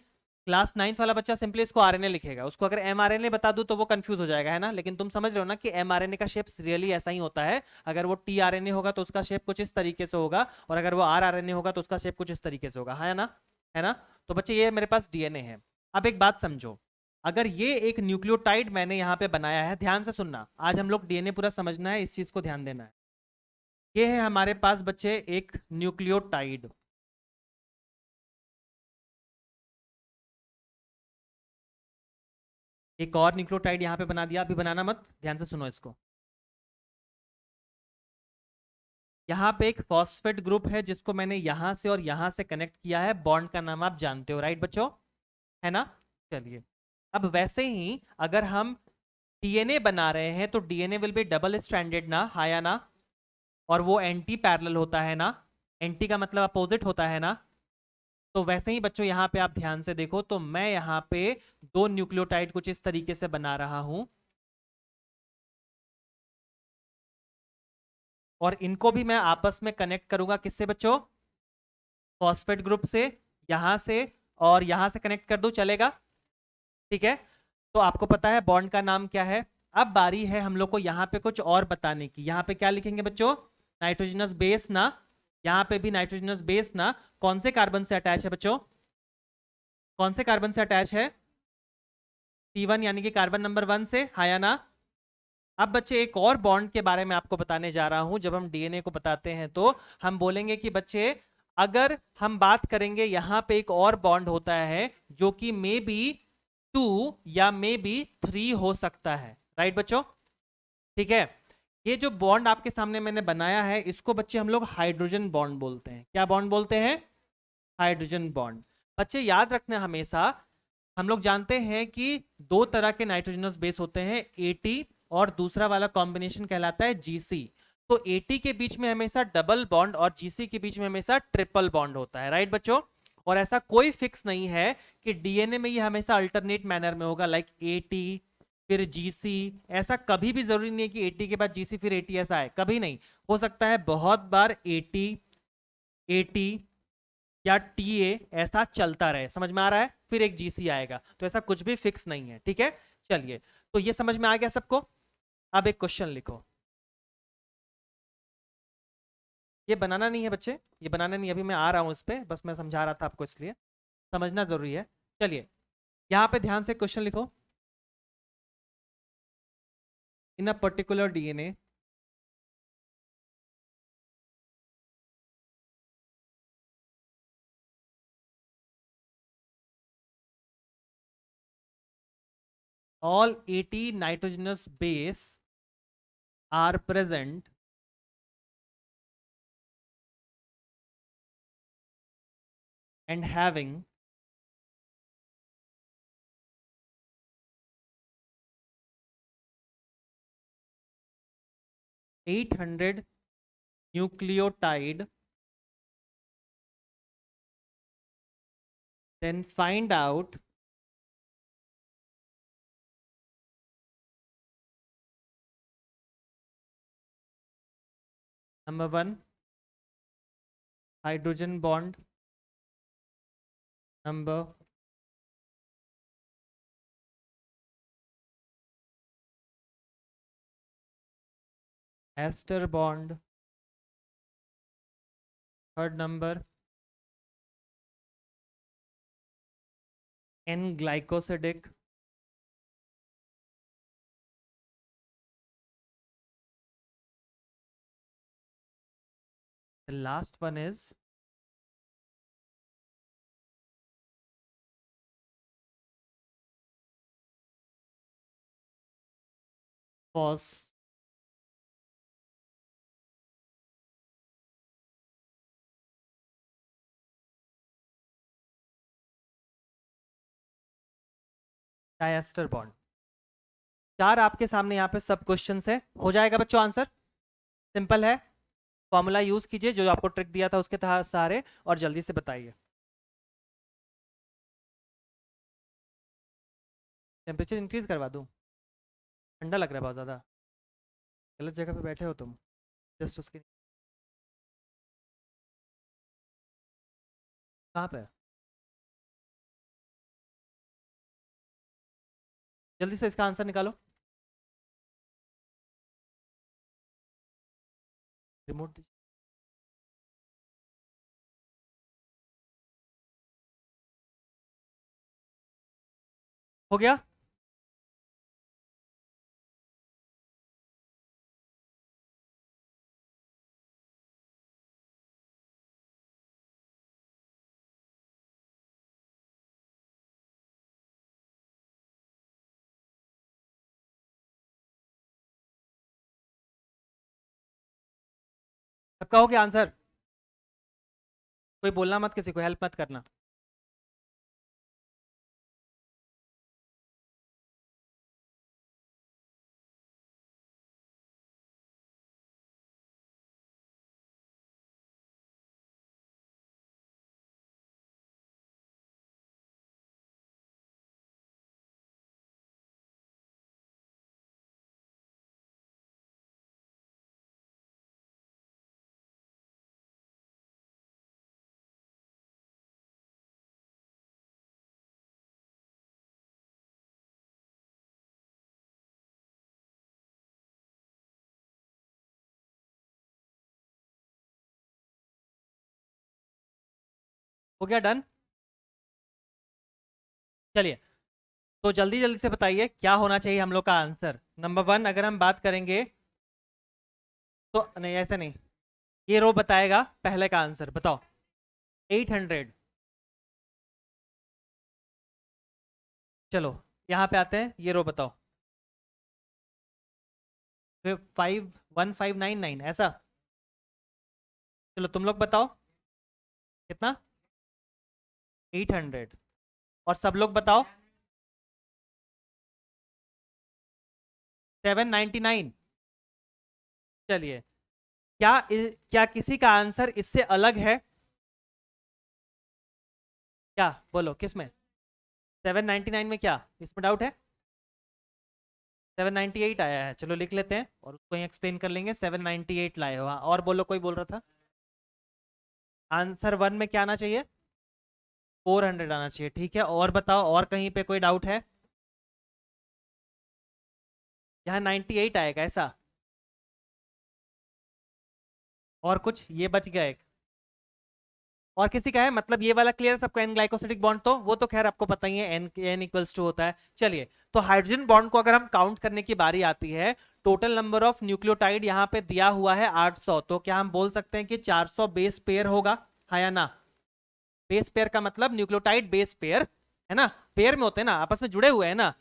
क्लास 9th वाला बच्चा सिंपली इसको आरएनए लिखेगा, उसको अगर एमआरएनए बता दूं तो वो कंफ्यूज हो जाएगा, है ना। लेकिन तुम समझ रहे हो ना कि एमआरएनए का शेप रियली ऐसा ही होता है। अगर वो टीआरएनए होगा तो उसका शेप कुछ इस तरीके से होगा, और अगर वो आरआरएनए होगा तो उसका शेप कुछ इस तरीके से होगा, है ना, है ना। तो बच्चे, ये मेरे पास डीएनए है। अब एक बात समझो, अगर ये एक न्यूक्लियोटाइड मैंने यहाँ पे बनाया है, ध्यान से सुनना, आज हम लोग डीएनए पूरा समझना है, इस चीज को ध्यान देना है। ये है हमारे पास बच्चे एक न्यूक्लियोटाइड, एक और न्यूक्लियोटाइड यहाँ पे बना दिया, अभी बनाना मत, ध्यान से सुनो इसको। यहाँ पे एक फॉस्फेट ग्रुप है जिसको मैंने यहाँ से और यहाँ से कनेक्ट किया है, बॉन्ड का नाम आप जानते हो, राइट बच्चों, है ना। चलिए, अब वैसे ही अगर हम डीएनए बना रहे हैं तो DNA will be double stranded ना, हाँ या ना? और वो एंटी पैरेलल होता है ना, एंटी का मतलब अपोजिट होता है ना। तो वैसे ही बच्चों, यहाँ पे आप ध्यान से देखो, तो मैं यहाँ पे दो न्यूक्लियोटाइड कुछ इस तरीके से बना रहा हूं, और इनको भी मैं आपस में कनेक्ट करूंगा, किससे बच्चों? फॉस्फेट ग्रुप से, यहां से और यहां से कनेक्ट कर दूं, चलेगा? ठीक है। तो आपको पता है बॉन्ड का नाम क्या है। अब बारी है हम लोग को यहाँ पे कुछ और बताने की। यहाँ पे क्या लिखेंगे बच्चों? नाइट्रोजनस बेस ना, यहाँ पे भी नाइट्रोजनस बेस ना, कौन से कार्बन से अटैच है बच्चों? कौन से कार्बन से अटैच है? C1 यानी कि कार्बन नंबर 1 से, हाँ या ना? अब बच्चे एक और बॉन्ड के बारे में आपको बताने जा रहा हूं। जब हम डीएनए को बताते हैं तो हम बोलेंगे कि बच्चे, अगर हम बात करेंगे यहां पे एक और बॉन्ड होता है जो कि मे बी 2 या मे बी 3 हो सकता है, राइट बच्चों? ठीक है। ये जो बॉन्ड आपके सामने मैंने बनाया है इसको बच्चे हम लोग हाइड्रोजन बॉन्ड बोलते हैं। क्या बॉन्ड बोलते हैं? Hydrogen bond. बच्चे याद रखना हमेशा, हम लोग जानते हैं कि दो तरह के नाइट्रोजनस बेस होते हैं, एटी और दूसरा वाला कॉम्बिनेशन कहलाता है जीसी। तो एटी के बीच में हमेशा डबल बॉन्ड और जीसी के बीच में हमेशा ट्रिपल बॉन्ड होता है, राइट बच्चों? और ऐसा कोई फिक्स नहीं है कि डीएनए में ये हमेशा अल्टरनेट मैनर में होगा, लाइक एटी फिर जीसी। ऐसा कभी भी जरूरी नहीं है कि एटी के बाद जीसी फिर एटी, ऐसा है कभी नहीं। हो सकता है बहुत बार एटी, एटी या टीए ऐसा चलता रहे, समझ में आ रहा है? फिर एक जीसी आएगा, तो ऐसा कुछ भी फिक्स नहीं है, ठीक है? चलिए, तो ये समझ में आ गया सबको। अब एक क्वेश्चन लिखो। ये बनाना नहीं है बच्चे, ये बनाना नहीं, अभी मैं आ रहा हूं इस पे, बस मैं समझा रहा था आपको, इसलिए समझना जरूरी है। चलिए, यहां पे ध्यान से क्वेश्चन लिखो। In a particular DNA, all 80 nitrogenous base are present and having 800 nucleotide, then find out number 1 hydrogen bond, number ester bond, third number n glycosidic, the last one is phos। Disaster bond. चार आपके सामने यहाँ पे सब question है, हो जाएगा बच्चों आंसर? सिंपल है। फॉर्मूला यूज कीजिए जो आपको ट्रिक दिया था उसके तहत सारे, और जल्दी से बताइए। टेम्परेचर इंक्रीज करवा दूं? ठंडा लग रहा है बहुत ज्यादा। गलत जगह पे बैठे हो तुम, जस्ट उसके। कहाँ पे? जल्दी से इसका आंसर निकालो। रिमोट दीजिए। हो गया? सबका हो गया आंसर? कोई बोलना मत, किसी को हेल्प मत करना। हो गया डन? चलिए, तो जल्दी जल्दी से बताइए क्या होना चाहिए हम लोग का आंसर। नंबर वन अगर हम बात करेंगे तो नहीं, ऐसा नहीं, ये रो बताएगा पहले का आंसर, बताओ। 800। चलो यहाँ पे आते हैं, ये रो बताओ। 51599 ऐसा। चलो तुम लोग बताओ कितना। 800। और सब लोग बताओ 799। चलिए, क्या किसी का आंसर इससे अलग है? क्या बोलो किस में? 799 में क्या इसमें डाउट है? 798 आया है, चलो लिख लेते हैं और उसको एक्सप्लेन कर लेंगे। 798 लाए हो, हाँ। और बोलो, कोई बोल रहा था। आंसर वन में क्या आना चाहिए? 400 आना चाहिए, ठीक है। और बताओ, और कहीं पे कोई डाउट है? यहाँ 98 आएगा ऐसा। और कुछ, ये बच गया एक। और किसी का है मतलब ये वाला क्लियर सबको? एन ग्लाइकोसिडिक बॉन्ड तो वो तो खैर आपको पता ही है, एन एन इक्वल्स टू होता है। चलिए, तो हाइड्रोजन बॉन्ड को अगर हम काउंट करने की बारी आती है, टोटल नंबर ऑफ न्यूक्लियोटाइड यहाँ पे दिया हुआ है 800, तो क्या हम बोल सकते हैं कि 400 बेस पेयर होगा, हाँ या ना? बेस पेयर का मतलब न्यूक्लियोटाइड बेस पेयर, है ना? पेयर में होते हैं ना, आपस में जुड़े हुए हैं ना।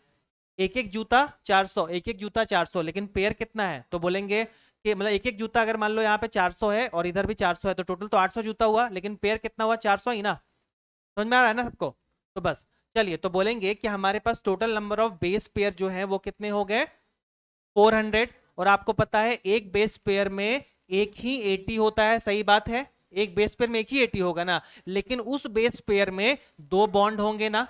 एक एक जूता 400, एक एक जूता 400, लेकिन पेयर कितना है? तो बोलेंगे कि मतलब एक एक जूता अगर मान लो यहाँ पे 400 है और इधर भी 400 है, तो टोटल तो 800 जूता हुआ, लेकिन पेयर कितना हुआ? 400 ही ना। समझ में आ रहा है ना सबको? तो बस, चलिए, तो बोलेंगे कि हमारे पास total number of base pair जो है वो कितने हो गए? 400। और आपको पता है एक बेस पेयर में एक ही 80 होता है, सही बात है। एक बेस पेयर में एक ही 80 होगा ना, लेकिन उस बेस पेयर में दो बॉन्ड होंगे ना।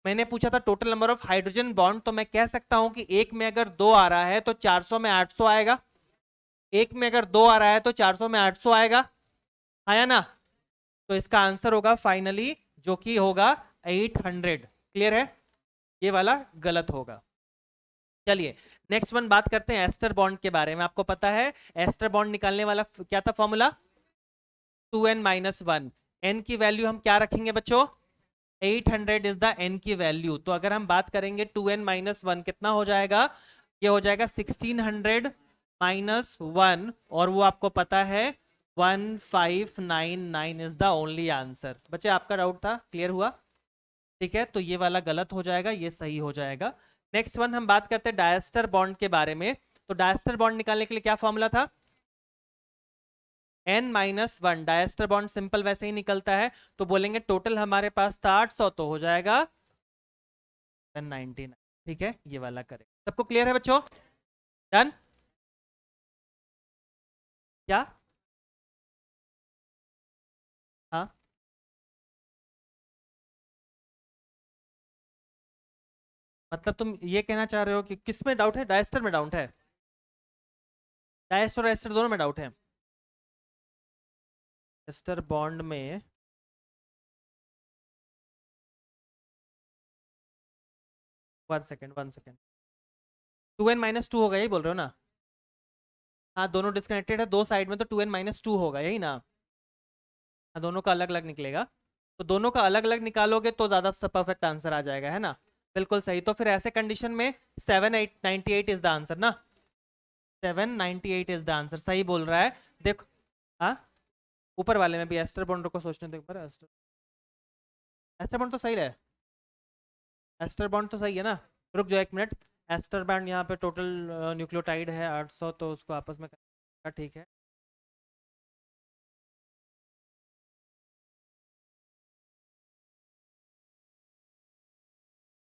मैंने पूछा था total number of hydrogen bond, तो मैं कह सकता हूं कि एक में अगर दो आ रहा है तो 400 में 800 आएगा। एक में अगर दो आ रहा है तो 400 में 800 आएगा, आया ना? तो इसका आंसर होगा फाइनली जो कि होगा 800। क्लियर है? ये वाला गलत होगा। चलिए, नेक्स्ट वन बात करते हैं एस्टर बॉन्ड के बारे में। आपको पता है एस्टर बॉन्ड निकालने वाला क्या था फॉर्मूला? 2n-1। n की वैल्यू हम क्या रखेंगे बच्चों? 800 इज द n की वैल्यू। तो अगर हम बात करेंगे 2n-1 कितना हो जाएगा? ये हो जाएगा 1600-1, और वो आपको पता है 1599 इज द ओनली आंसर। बच्चे आपका डाउट था, क्लियर हुआ? ठीक है, तो ये वाला गलत हो जाएगा, ये सही हो जाएगा। नेक्स्ट वन हम बात करते हैं डायस्टर बॉन्ड के बारे में। तो डायस्टर बॉन्ड निकालने के लिए क्या फॉर्मूला था? n-1। डायस्टर बॉन्ड सिंपल वैसे ही निकलता है, तो बोलेंगे टोटल हमारे पास था 800, तो हो जाएगा 199। ठीक है, ये वाला करें। सबको क्लियर है बच्चों? डन? क्या? हाँ, मतलब तुम ये कहना चाह रहे हो कि किस में डाउट है? डायस्टर में डाउट है? डायस्टर और एस्टर दोनों में डाउट है? एस्टर बॉन्ड में 1 सेकेंड 1 सेकेंड, 2n-2 होगा, यही बोल रहे हो ना? हाँ, दोनों डिस्कनेक्टेड है, दो साइड में, तो 2n-2 होगा, यही ना? हाँ, दोनों का अलग अलग निकलेगा। तो दोनों का अलग अलग निकालोगे तो ज्यादा परफेक्ट आंसर आ जाएगा, है ना? बिल्कुल सही। तो फिर ऐसे कंडीशन में 798 इज द आंसर ना। 798 इज द आंसर, सही बोल रहा है। देखो, हाँ, ऊपर वाले में भी एस्टर बॉन्ड को सोचने दो एक बार। एस्टर एस्टर बॉन्ड तो सही है। एस्टर बॉन्ड तो सही है ना? रुक जाओ 1 मिनट। एस्टर बॉन्ड यहाँ पे टोटल न्यूक्लियोटाइड है 800, तो उसको आपस में ठीक है।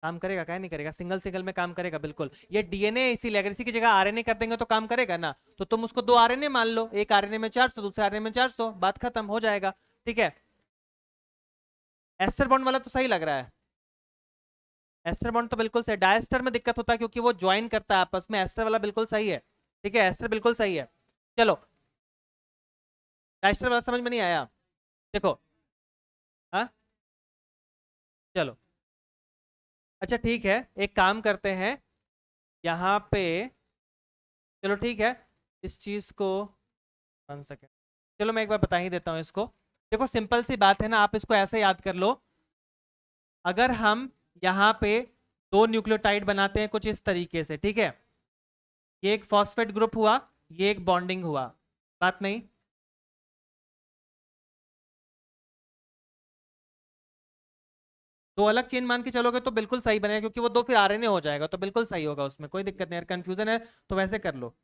काम करेगा, क्या नहीं करेगा? सिंगल सिंगल में काम करेगा, बिल्कुल। ये डीएनए इसीलिए, अगर इसी की जगह आरएनए कर देंगे तो काम करेगा ना। तो तुम उसको दो आरएनए मान लो, एक आरएनए में 400, दूसरे आरएनए में 400, बात खत्म हो जाएगा। ठीक है, एस्टर बॉन्ड वाला तो सही लग रहा है। एस्टर बॉन्ड तो बिल्कुल सही। डायस्टर में दिक्कत होता है क्योंकि वो ज्वाइन करता है आपस में। एस्टर वाला बिल्कुल सही है। ठीक है, एस्टर बिल्कुल सही है। चलो, डायस्टर वाला समझ में नहीं आया? देखो, हाँ, चलो, अच्छा ठीक है, एक काम करते हैं यहाँ पे। चलो ठीक है, इस चीज को 1 सेकेंड, चलो मैं एक बार बता ही देता हूँ इसको। देखो, सिंपल सी बात है ना, आप इसको ऐसे याद कर लो। अगर हम यहाँ पे दो न्यूक्लियोटाइड बनाते हैं कुछ इस तरीके से, ठीक है। ये एक फॉस्फेट ग्रुप हुआ, ये एक बॉन्डिंग हुआ, बात नहीं। दो अलग चेन मान के चलोगे तो बिल्कुल सही बनेगा, क्योंकि वो दो फिर आरएनए हो जाएगा, तो बिल्कुल सही होगा, उसमें कोई दिक्कत नहीं है। कंफ्यूजन है तो वैसे कर लो।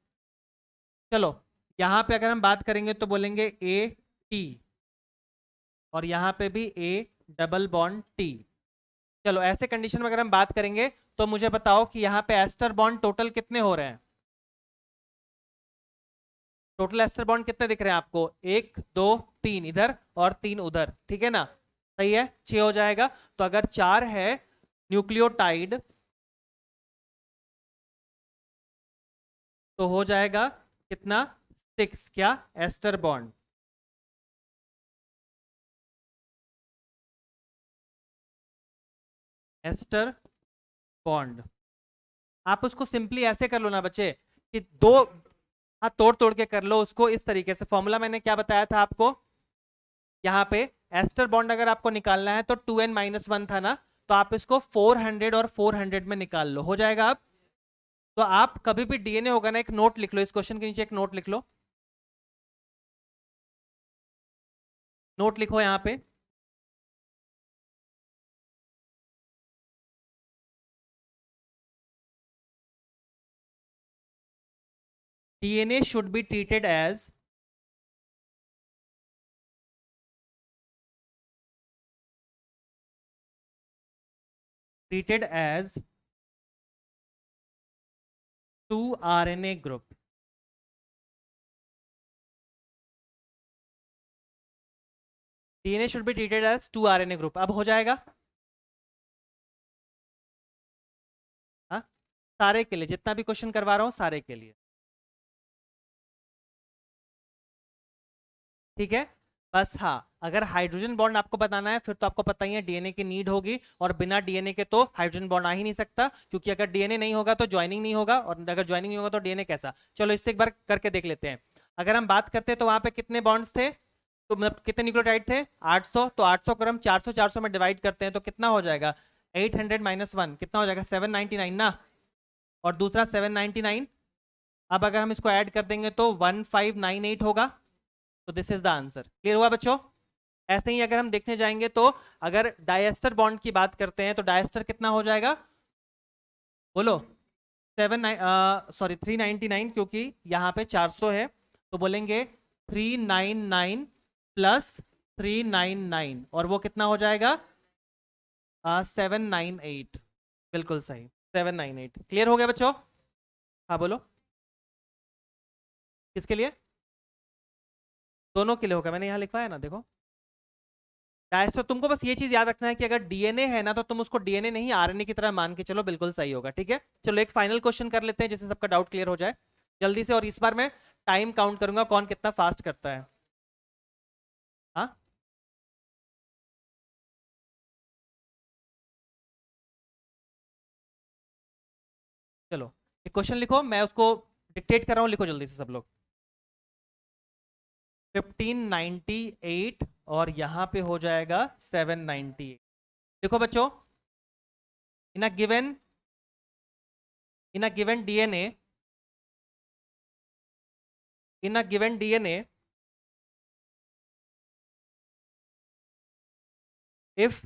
चलो, यहाँ पे अगर हम बात करेंगे तो बोलेंगे ए टी, और यहाँ पे भी ए डबल बॉन्ड टी। चलो, ऐसे कंडीशन में अगर हम बात करेंगे तो मुझे बताओ कि यहाँ पे एस्टर बॉन्ड टोटल कितने हो रहे हैं। टोटल एस्टर बॉन्ड कितने दिख रहे हैं आपको? एक, दो, तीन इधर और तीन उधर, ठीक है ना? सही है, 6 हो जाएगा। तो अगर 4 है न्यूक्लियोटाइड तो हो जाएगा कितना? 6। क्या? Ester bond. Ester bond. आप उसको सिंपली ऐसे कर लो ना बच्चे, कि दो, हाँ तोड़ तोड़ के कर लो उसको इस तरीके से। फॉर्मूला मैंने क्या बताया था आपको? यहाँ पे एस्टर बॉन्ड अगर आपको निकालना है तो 2n-1 था ना, तो आप इसको 400 और 400 में निकाल लो, हो जाएगा। आप तो आप कभी भी डीएनए होगा ना, एक नोट लिख लो, इस क्वेश्चन के नीचे एक नोट लिख लो। नोट लिखो यहाँ पे, DNA should be treated as treated as 2 RNA group। DNA should be treated as 2 RNA group. अब हो जाएगा। हाँ, सारे के लिए, जितना भी क्वेश्चन करवा रहा हूं सारे के लिए, ठीक है। बस हाँ, अगर हाइड्रोजन बॉन्ड आपको बताना है फिर तो आपको पता ही है डीएनए की नीड होगी, और बिना डीएनए के तो हाइड्रोजन बॉन्ड आ ही नहीं सकता, क्योंकि अगर डीएनए नहीं होगा तो ज्वाइनिंग नहीं होगा, और अगर ज्वाइनिंग नहीं होगा तो डीएनए कैसा? चलो इससे एक बार करके देख लेते हैं। अगर हम बात करते हैं तो वहां पे कितने बॉन्ड्स थे, तो मतलब कितने न्यूक्लियोटाइड थे? 800। तो 800 को हम 400 400 में डिवाइड करते हैं तो कितना हो जाएगा? 800-1 कितना हो जाएगा? 799 ना। और दूसरा 799। अब अगर हम इसको ऐड कर देंगे तो 1598 होगा। तो this is the answer. Clear हुआ बच्चों? ऐसे ही अगर हम देखने जाएंगे तो अगर डायस्टर बॉन्ड की बात करते हैं तो डायस्टर कितना हो जाएगा? बोलो। 399, क्योंकि यहाँ पे 400 है, तो बोलेंगे 399 प्लस 399, और वो कितना हो जाएगा? 798। बिल्कुल सही, 798। क्लियर हो गया बच्चों? हाँ बोलो। किसके लिए? दोनों के लिए होगा, मैंने यहाँ लिखवाया ना, देखो। डायस्टर, तुमको बस ये चीज याद रखना है कि अगर डीएनए है ना तो तुम उसको डीएनए नहीं आरएनए की तरह मान के चलो, बिल्कुल सही होगा, ठीक है। चलो एक फाइनल क्वेश्चन कर लेते हैं जिससे सबका डाउट क्लियर हो जाए जल्दी से, और इस बार मैं टाइम काउंट करूंगा कौन कितना फास्ट करता है। हाँ, चलो एक क्वेश्चन लिखो, मैं उसको डिक्टेट कर रहा हूँ, लिखो जल्दी से सब लोग। 1598 और यहाँ पे हो जाएगा 798। देखो बच्चों, in a given DNA, in a given DNA, if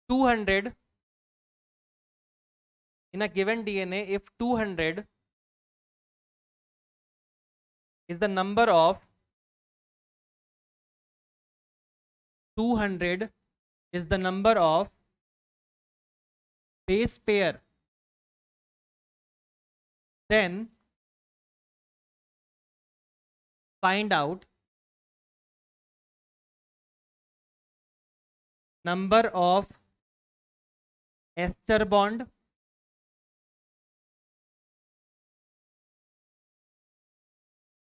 200, in a given DNA, if 200 is the number of 200 is the number of base pair, then find out number of ester bond,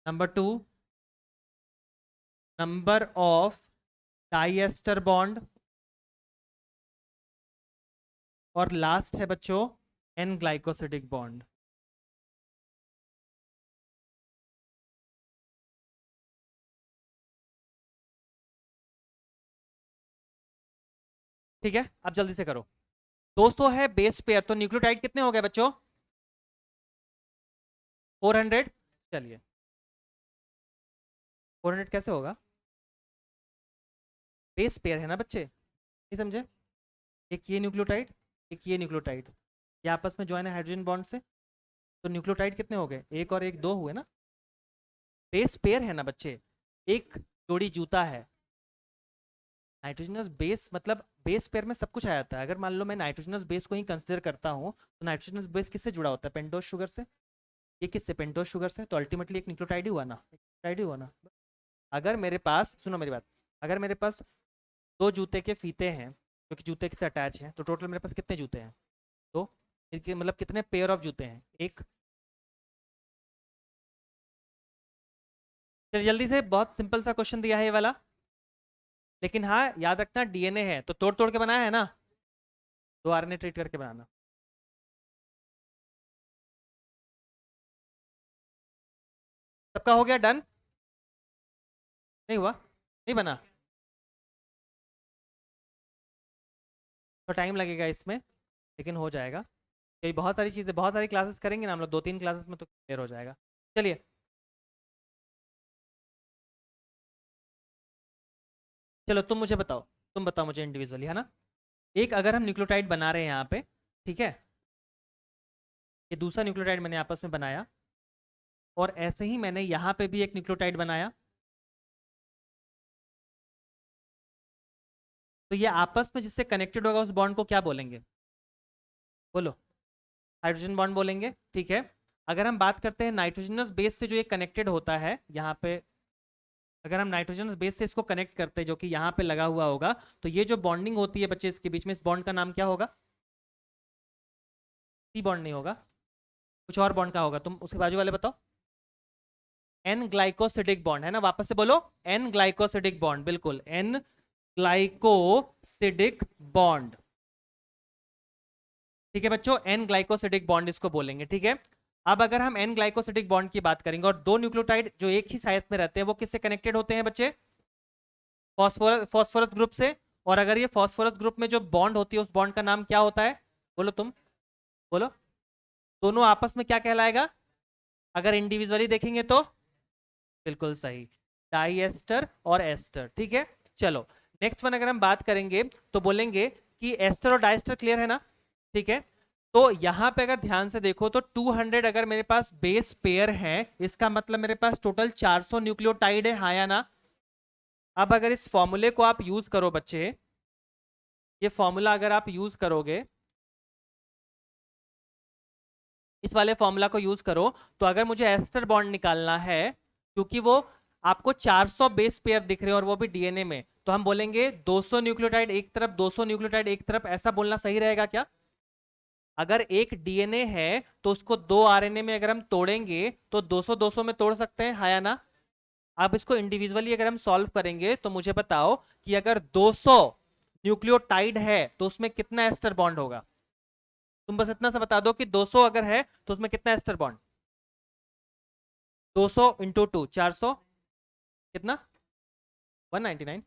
number 2 number of diester bond, और last है बच्चों N glycosidic bond. ठीक है, अब जल्दी से करो। 200 है बेस पेयर, तो न्यूक्लियोटाइड कितने हो गए बच्चों? 400। चलिए 400 कैसे होगा? बेस पेयर है ना बच्चे, नहीं समझे? एक ये न्यूक्लियोटाइड, एक ये न्यूक्लियोटाइड, ये आपस में ज्वाइन है हाइड्रोजन बॉन्ड से, तो न्यूक्लियोटाइड कितने हो गए? एक और एक, दो हुए ना। बेस पेयर है ना बच्चे, एक जोड़ी जूता है। नाइट्रोजनस बेस मतलब बेस पेयर में सब कुछ आ जाता है। अगर मान लो मैं नाइट्रोजनस बेस को ही कंसिडर करता हूँ, तो नाइट्रोजनस बेस किससे जुड़ा होता है? पेंटोस शुगर से। ये किससे? पेंटोस शुगर से। तो अल्टीमेटली एक न्यूक्लियोटाइड ही हुआ ना, न्यूक्लियोटाइड ही हुआ ना। अगर मेरे पास, सुनो मेरी बात, अगर मेरे पास दो जूते के फीते हैं जो कि जूते से अटैच हैं, तो टोटल मेरे पास कितने जूते हैं? दो। इनके मतलब कितने पेयर ऑफ जूते हैं? एक। चलिए जल्दी से, बहुत सिंपल सा क्वेश्चन दिया है ये वाला, लेकिन हाँ याद रखना डीएनए है तो तोड़ तोड़ के बनाया है ना, दो आरएनए ट्रीट करके बनाना। सबका हो गया डन? नहीं हुआ? नहीं बना? तो टाइम लगेगा इसमें, लेकिन हो जाएगा। कई बहुत सारी चीज़ें, बहुत सारी क्लासेस करेंगे ना हम लोग, 2-3 क्लासेस में तो क्लियर हो जाएगा। चलिए चलो तुम मुझे बताओ, तुम बताओ मुझे इंडिविजुअली, है ना। एक अगर हम न्यूक्लियोटाइड बना रहे हैं यहाँ पे, ठीक है, ये दूसरा न्यूक्लियोटाइड मैंने आपस में बनाया, और ऐसे ही मैंने यहाँ पे भी एक न्यूक्लियोटाइड बनाया, तो ये आपस में जिससे कनेक्टेड होगा उस बॉन्ड को क्या बोलेंगे? बोलो। हाइड्रोजन बॉन्ड बोलेंगे, ठीक है। अगर हम बात करते हैं नाइट्रोजनस बेस से जो ये कनेक्टेड होता है यहाँ पे, अगर हम नाइट्रोजन बेस से इसको कनेक्ट करते हैं जो कि यहाँ पे लगा हुआ होगा, तो ये जो बॉन्डिंग होती है बच्चे इसके बीच में, इस बॉन्ड का नाम क्या होगा? सी बॉन्ड नहीं होगा, कुछ और बॉन्ड का होगा, तुम उसके बाजू वाले बताओ। एन ग्लाइकोसिडिक बॉन्ड है ना, वापस से बोलो। एन ग्लाइकोसिडिक बॉन्ड, बिल्कुल एन ग्लाइकोसिडिक बॉन्ड। ठीक है बच्चों, एन ग्लाइकोसिडिक बॉन्ड इसको बोलेंगे, ठीक है। अब अगर हम एन ग्लाइकोसिडिक बॉन्ड की बात करेंगे और दो न्यूक्लियोटाइड जो एक ही साइड में रहते हैं वो किससे कनेक्टेड होते हैं बच्चे? फॉस्फोरस, फॉस्फोरस ग्रुप से। और अगर ये फॉस्फोरस ग्रुप में जो बॉन्ड होती है उस बॉन्ड का नाम क्या होता है? बोलो तुम, बोलो। दोनों आपस में क्या कहलाएगा अगर इंडिविजुअली देखेंगे तो? बिल्कुल सही, डाई एस्टर और एस्टर, ठीक है। चलो नेक्स्ट वन अगर हम बात करेंगे तो बोलेंगे कि एस्टर और डाइस्टर क्लियर है ना, ठीक है। तो यहां पे अगर ध्यान से देखो तो 200 अगर मेरे पास बेस पेयर है, इसका मतलब मेरे पास टोटल 400 न्यूक्लियोटाइड है, हाँ या ना? अब अगर इस फॉर्मूले को आप यूज करो बच्चे, ये फॉर्मूला अगर आप यूज करोगे, इस वाले फॉर्मूला को यूज करो, तो अगर मुझे एस्टर बॉन्ड निकालना है, क्योंकि वो आपको 400 बेस पेयर दिख रहे हैं और वो भी डीएनए में, तो हम बोलेंगे 200 न्यूक्लियोटाइड एक तरफ, 200 न्यूक्लियोटाइड एक तरफ, ऐसा बोलना सही रहेगा क्या? अगर एक डीएनए है तो उसको दो आरएनए में अगर हम तोड़ेंगे तो 200 200 में तोड़ सकते हैं, हाँ या ना? अब इसको इंडिविजुअली अगर हम सॉल्व करेंगे तो मुझे बताओ कि अगर 200 न्यूक्लियोटाइड है तो उसमें कितना एस्टर बॉन्ड होगा? तुम बस इतना सा बता दो कि 200 अगर है तो उसमें कितना एस्टर बॉन्ड? 200 इंटू टू 400, कितना? 199।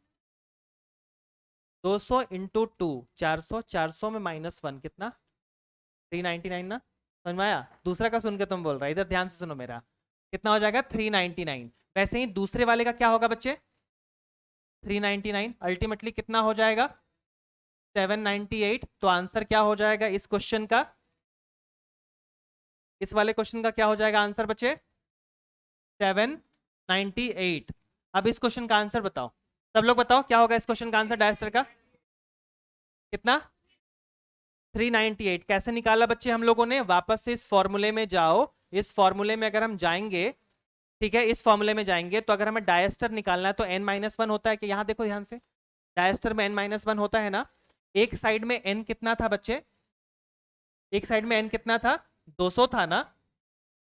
200 इंटू टू 400, 400 में -1 कितना? 399 ना। समझ में आया? दूसरा का सुन के तुम बोल रहा है, इधर ध्यान से सुनो मेरा। कितना हो जाएगा? 399। वैसे ही दूसरे वाले का क्या होगा बच्चे? 399 अल्टीमेटली कितना हो जाएगा? 798। तो आंसर क्या हो जाएगा इस क्वेश्चन का? इस वाले क्वेश्चन का क्या हो जाएगा आंसर बच्चे? 798। अब इस क्वेश्चन का आंसर बताओ, सब लोग बताओ क्या होगा इस क्वेश्चन का आंसर डायस्टर का? कितना? 398। कैसे निकाला बच्चे हम लोगों ने? वापस से इस फॉर्मूले में जाओ, इस फॉर्मूले में अगर हम जाएंगे, ठीक है, इस फॉर्मूले में जाएंगे तो अगर हमें डायस्टर निकालना है तो n-1 होता है कि, यहाँ देखो ध्यान से, डायस्टर में n-1 होता है ना। एक साइड में n कितना था बच्चे? एक साइड में n कितना था? 200 था ना,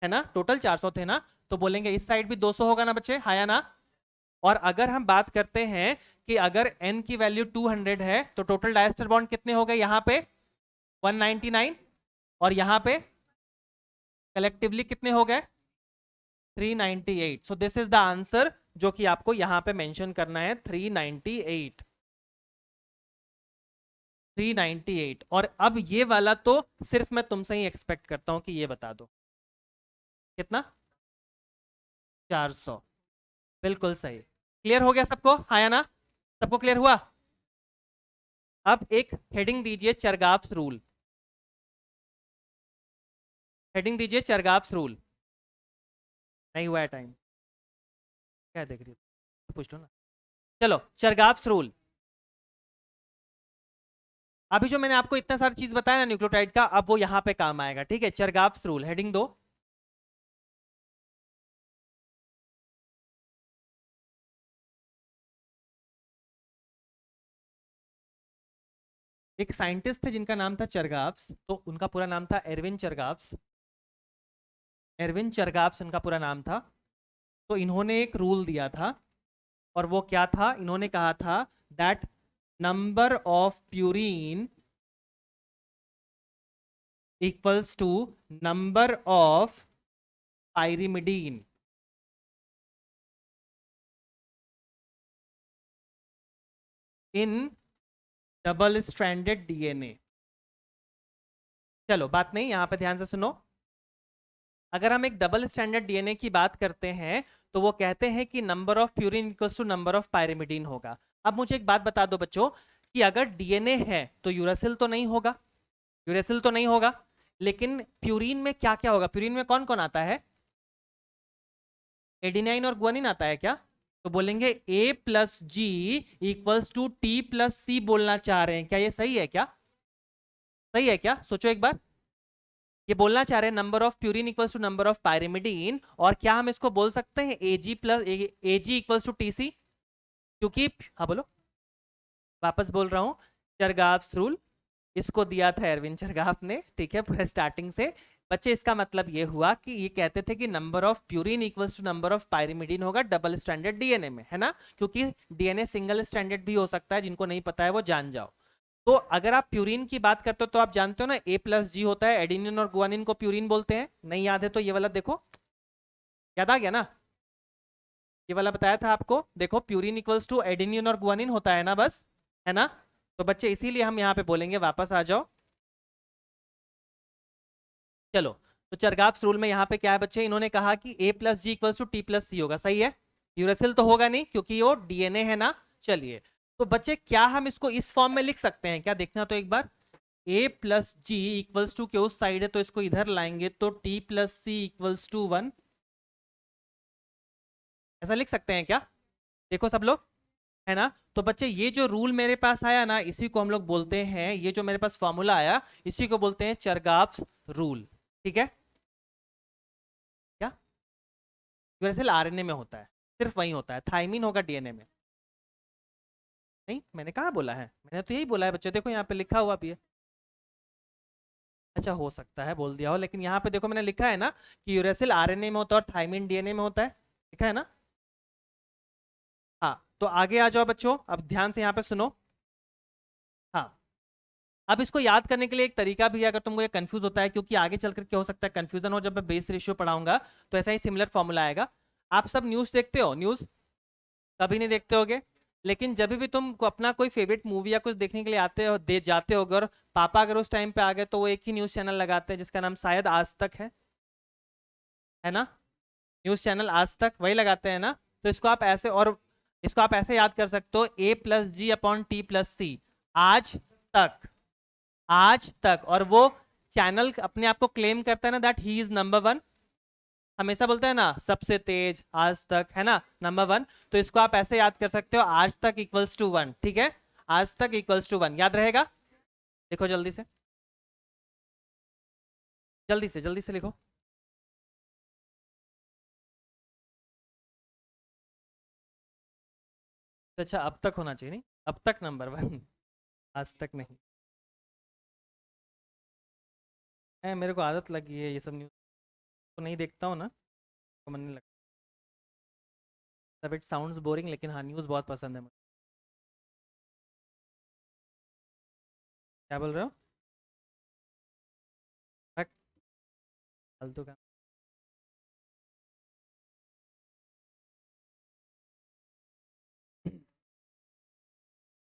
है ना, टोटल 400 थे ना, तो बोलेंगे इस साइड भी 200 होगा ना बच्चे, हाँ या ना? और अगर हम बात करते हैं कि अगर n की वैल्यू 200 है तो टोटल डायस्टर बॉन्ड कितने हो गए यहाँ पे? 199। और यहाँ पे कलेक्टिवली कितने हो गए? 398। So this is the answer जो कि आपको यहाँ पे मेंशन करना है, 398। 398। और अब ये वाला तो सिर्फ मैं तुमसे ही एक्सपेक्ट करता हूं कि ये बता दो कितना। 400। बिल्कुल सही। क्लियर हो गया सबको, हाँ या ना? सबको क्लियर हुआ? अब एक हेडिंग दीजिए, चरगाव्स रूल। हेडिंग दीजिए, चरगाव्स रूल। नहीं हुआ है टाइम? क्या देख रही हो, पूछ लो ना। चलो, चरगाव्स रूल। अभी जो मैंने आपको इतना सारी चीज बताया ना न्यूक्लियोटाइड का, अब वो यहां पे काम आएगा, ठीक है? चरगाव्स रूल, हेडिंग दो। एक साइंटिस्ट थे जिनका नाम था चरगाव्स, तो उनका पूरा नाम था एरविन चरगाव्स। एरविन चरगाव्स उनका पूरा नाम था। तो इन्होंने एक रूल दिया था, और वो क्या था? इन्होंने कहा था that number of purine equals to number of pyrimidine in double stranded DNA. चलो, बात नहीं, यहां पे ध्यान से सुनो। अगर हम एक डबल स्टैंडर्ड डीएनए की बात करते हैं, तो वो कहते हैं कि number of purine equals to number of pyrimidine होगा। अब मुझे एक बात बता दो बच्चों, कि अगर डीएनए है तो यूरासिल तो नहीं होगा, यूरेसिल तो नहीं होगा, लेकिन प्यूरिन में क्या क्या होगा? प्यूरिन में कौन कौन आता है? एडिनाइन और गुआनिन आता है क्या? तो बोलेंगे A plus G equals to T plus C, बोलना चाह रहे हैं क्या? ये सही है क्या? सही है क्या? सोचो एक बार। ये बोलना चाह रहे हैं number of purine equals to number of pyrimidine, और क्या हम इसको बोल सकते हैं A G plus A G equals to T C? क्योंकि, हाँ बोलो। वापस बोल रहा हूं, चरगाव्स रूल, इसको दिया था एरविन चरगाव ने, ठीक है, पूरे स्टार्टिंग से। बच्चे, इसका मतलब ये हुआ कि ये कहते थे कि number of purine equals to number of pyrimidine होगा डबल स्टैंडर्ड डीएनए में, है ना? क्योंकि डीएनए सिंगल स्टैंडर्ड भी हो सकता है, जिनको नहीं पता है वो जान जाओ। तो अगर आप प्यूरिन की बात करते हो तो आप जानते हो ना, ए प्लस जी होता है, एडिनिन और गुआनिन को प्यूरिन बोलते हैं। नहीं याद है तो ये वाला देखो, याद आ गया ना? ये वाला बताया था आपको, देखो, प्यूरिन इक्वल्स टू एडिनिन और गुआनिन होता है ना, बस, है ना? तो बच्चे, इसीलिए हम यहाँ पे बोलेंगे, वापस आ जाओ। चलो, तो चरगाव्स रूल में यहाँ पे क्या है बच्चे? इन्होंने कहा कि a plus G equals to T plus C होगा, सही है? यूरेसिल तो होगा नहीं, क्योंकि वो डीएनए है ना। चलिए, तो बच्चे, क्या हम इसको इस फॉर्म में लिख सकते हैं क्या? देखना तो एक बार। a plus G equals to के उस साइड है तो इसको इधर लाएंगे तो T plus C equals to 1, ऐसा लिख सकते हैं क्या? देखो सब लोग, है ना? तो बच्चे, ये जो रूल मेरे पास आया ना, इसी को हम लोग बोलते हैं, ये जो मेरे पास फॉर्मूला आया, इसी को बोलते हैं चरगाव्स रूल, ठीक है? क्या? यूरेसिल आरएनए में होता है, सिर्फ वही होता है, थाइमिन होगा डीएनए में। नहीं, मैंने कहा बोला है, मैंने तो यही बोला है बच्चे, देखो यहाँ पे लिखा हुआ भी है। अच्छा, हो सकता है बोल दिया हो, लेकिन यहाँ पे देखो मैंने लिखा है ना कि यूरेसिल आरएनए में होता है और थाइमिन डीएनए में होता है, लिखा है ना? हाँ, तो आगे आ जाओ बच्चों, अब ध्यान से यहाँ पे सुनो। हाँ, अब इसको याद करने के लिए एक तरीका भी है, अगर तुमको ये कंफ्यूज होता है, क्योंकि आगे चल करके हो सकता है कंफ्यूजन हो जब मैं बेस रेशियो पढ़ाऊंगा, तो ऐसा ही सिमिलर फॉर्मूला आएगा। आप सब न्यूज देखते हो? न्यूज कभी नहीं देखते होगे, लेकिन जब भी तुम को अपना कोई फेवरेट मूवी या कुछ देखने के लिए आते हो, दे जाते होगे, और पापा अगर उस टाइम पे आ गए तो वो एक ही न्यूज चैनल लगाते हैं जिसका नाम शायद आज तक है ना? न्यूज चैनल आज तक वही लगाते हैं ना? तो इसको आप ऐसे, और इसको आप ऐसे याद कर सकते हो, ए plus G upon T plus सी, आज तक, आज तक। और वो चैनल अपने आप को क्लेम करता है ना that he is number one, हमेशा बोलता है ना सबसे तेज आज तक, है ना, नंबर वन। तो इसको आप ऐसे याद कर सकते हो, आज तक इक्वल्स टू वन, ठीक है? आज तक इक्वल्स टू वन, याद रहेगा? लिखो जल्दी से, जल्दी से, जल्दी से लिखो। तो अच्छा, अब तक होना चाहिए, नहीं अब तक नंबर वन, आज तक नहीं। मेरे को आदत लगी है ये सब न्यूज़, तो नहीं देखता हूँ ना, तो मन नहीं लगता। सब इट साउंड्स बोरिंग, लेकिन हाँ, न्यूज़ बहुत पसंद है मुझे। क्या बोल रहे हो? हट, फालतू का।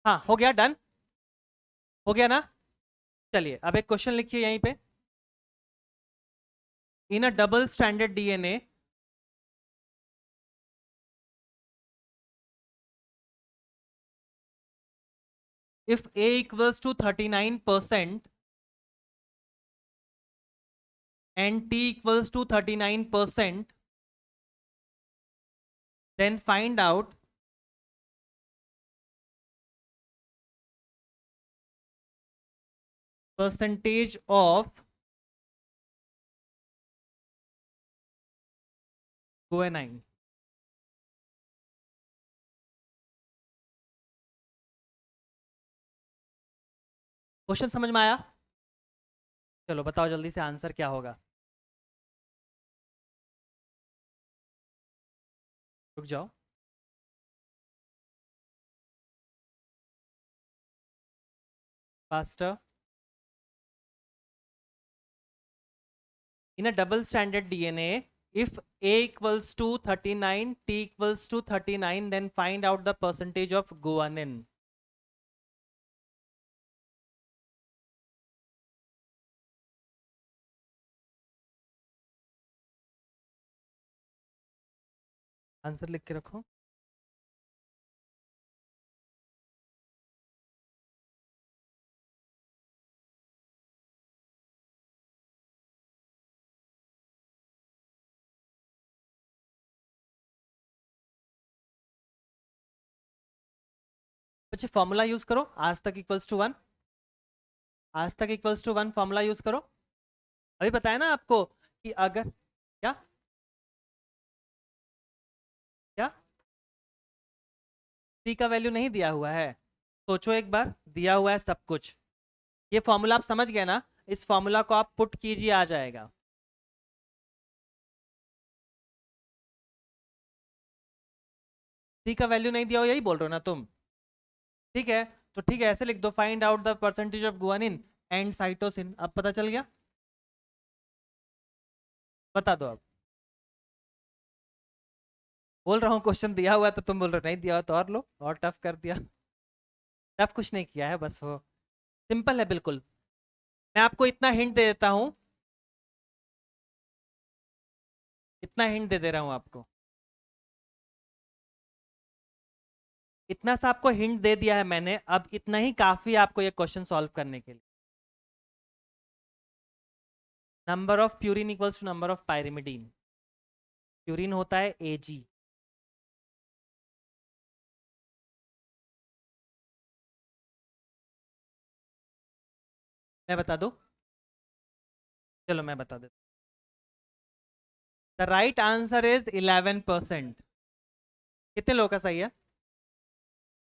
हाँ, हो गया, डन। हो गया ना? चलिए अब एक क्वेश्चन लिखिए यहीं पे। In a double stranded DNA, if A equals to 39% and T equals to 39%, then find out percentage of guanine. Question समझ में आया? चलो बताओ जल्दी से आंसर क्या होगा। रुक जाओ। Faster. In a double stranded DNA, if A equals to 39, T equals to 39, then find out the percentage of guanine. Answer लिख के रखो। बच्चे फॉर्मूला यूज करो, आज तक इक्वल्स टू वन। आज तक equals to one formula use करो। अभी बताया ना आपको कि अगर क्या क्या सी का वैल्यू नहीं दिया हुआ है। सोचो एक बार, दिया हुआ है सब कुछ। ये फॉर्मूला आप समझ गए ना? इस फॉर्मूला को आप पुट कीजिए, आ जाएगा। सी का वैल्यू नहीं दिया हो, यही बोल रहे हो ना तुम? ठीक है, तो ठीक है, ऐसे लिख दो, find out the percentage of guanine and cytosine. अब पता चल गया? बता दो अब। बोल रहा हूँ क्वेश्चन दिया हुआ है तो तुम बोल रहे हो नहीं दिया हुआ, तो और लो और टफ कर दिया। टफ कुछ नहीं किया है, बस वो सिंपल है बिल्कुल। मैं आपको इतना हिंट दे देता हूँ, इतना हिंट दे दे रहा हूँ आपको, इतना सा आपको हिंट दे दिया है मैंने, अब इतना ही काफी है आपको ये क्वेश्चन सॉल्व करने के लिए। Number of purine equals to number of pyrimidine. Purine होता है Ag। मैं बता दूं? चलो मैं बता देता। The right answer is 11%। कितने लोगों का सही है?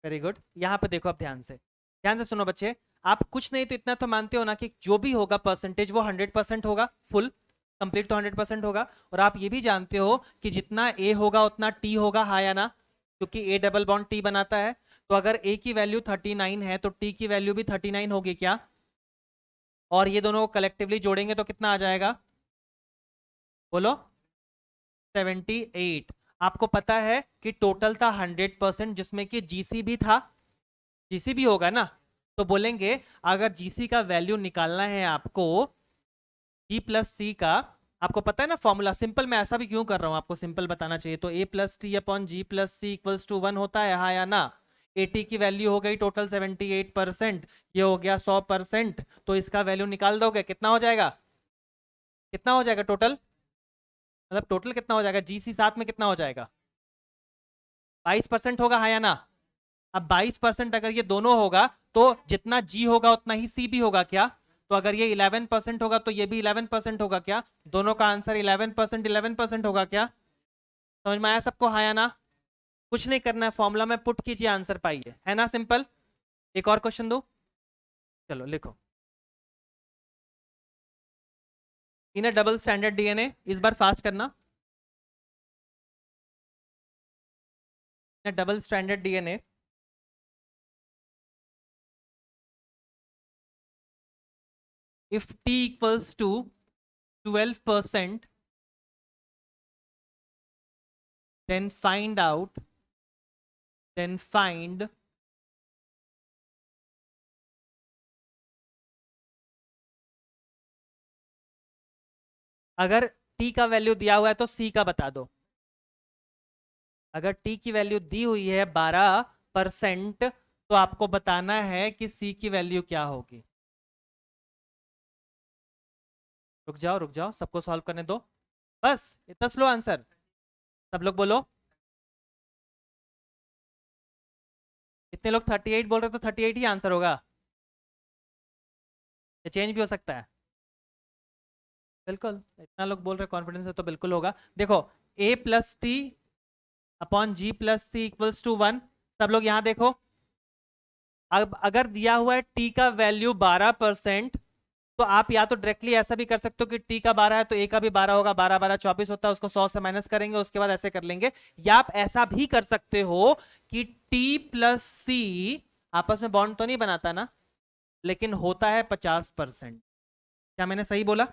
Very good. यहाँ पे देखो, अब ध्यान से सुनो बच्चे। आप कुछ नहीं तो इतना तो मानते हो ना कि जो भी होगा परसेंटेज वो 100% होगा, फुल कंप्लीट तो 100% होगा। और आप ये भी जानते हो कि जितना ए होगा उतना टी होगा, हाँ या ना? क्योंकि ए डबल बॉन्ड टी बनाता है। तो अगर ए की वैल्यू 39 है तो टी की वैल्यू भी 39 होगी क्या? और ये दोनों को कलेक्टिवली जोड़ेंगे तो कितना आ जाएगा? बोलो। 78। आपको पता है कि टोटल था 100%, जिसमें कि जीसी भी था। जीसी भी होगा ना? तो बोलेंगे अगर जीसी का वैल्यू निकालना है आपको, जी प्लस सी का, आपको पता है ना फॉर्मूला। सिंपल, मैं ऐसा भी क्यों कर रहा हूं आपको सिंपल बताना चाहिए। तो A plus T upon G plus C equals to 1 होता है, हाँ या ना? एटी की वैल्यू हो गई टोटल 78%, ये हो गया 100%। तो इसका वैल्यू निकाल दोगे, कितना हो जाएगा? कितना हो जाएगा टोटल? मतलब टोटल कितना हो जाएगा जीसी साथ में, कितना हो जाएगा? 22% होगा, हाँ या ना? अब 22% अगर ये दोनों होगा तो जितना जी होगा उतना ही सी भी होगा क्या? तो अगर ये 11% होगा तो ये भी 11% होगा क्या? दोनों का आंसर 11% 11% होगा क्या? समझ में आया सबको, हाँ या ना? कुछ नहीं करना है, फॉर्मूला में पुट कीजिए, आंसर पाइए, है ना सिंपल। एक और क्वेश्चन दो। चलो लिखो। In a double standard DNA, इस बार फास्ट करना। Double standard DNA, if t equals to 12%, then find अगर टी का वैल्यू दिया हुआ है तो सी का बता दो। अगर टी की वैल्यू दी हुई है 12%, तो आपको बताना है कि सी की वैल्यू क्या होगी। रुक जाओ, सबको सॉल्व करने दो। बस इतना स्लो आंसर? सब लोग बोलो। इतने लोग 38 बोल रहे तो 38 ही आंसर होगा, ये चेंज भी हो सकता है। बिल्कुल, इतना लोग बोल रहे कॉन्फिडेंस है तो बिल्कुल होगा। देखो, a plus T upon G plus C equals to 1। सब लोग यहां देखो, अब अगर दिया हुआ है टी का वैल्यू 12%, तो आप या तो डायरेक्टली ऐसा भी कर सकते हो कि टी का 12 है तो ए का भी 12 होगा, 12 12 24 होता है, उसको 100 से माइनस करेंगे, उसके बाद ऐसे कर लेंगे। या आप ऐसा भी कर सकते हो कि टी प्लस सी आपस में बॉन्ड तो नहीं बनाता ना, लेकिन होता है 50%। क्या मैंने सही बोला?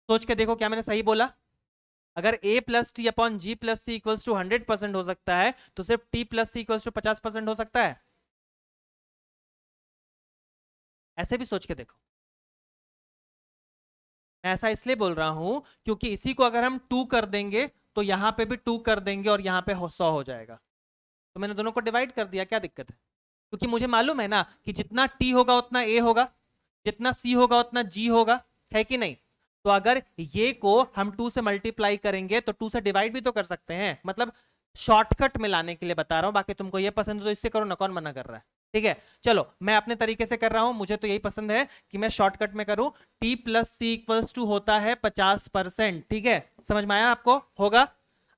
सोच के देखो, क्या मैंने सही बोला? अगर a plus T upon G plus C equals to 100% हो सकता है, तो सिर्फ t plus C equals to 50% हो सकता है। ऐसे भी सोच के देखो। मैं ऐसा इसलिए बोल रहा हूं क्योंकि इसी को अगर हम 2 कर देंगे तो यहां पे भी 2 कर देंगे और यहां पे 100 हो जाएगा। तो मैंने दोनों को डिवाइड कर दिया, क्या दिक्कत है? क्योंकि मुझे मालूम है ना कि जितना t होगा उतना a होगा, जितना c होगा उतना g होगा, है कि नहीं? तो अगर ये को हम 2 से मल्टीप्लाई करेंगे तो 2 से डिवाइड भी तो कर सकते हैं, मतलब शॉर्टकट में लाने के लिए बता रहा हूं। बाकी तुमको ये पसंद है तो इससे करो ना, कौन मना कर रहा है? ठीक है, चलो मैं अपने तरीके से कर रहा हूं, मुझे तो यही पसंद है कि मैं शॉर्टकट में करूं। t plus C equals to होता है 50%। ठीक है, समझ में आया आपको? होगा।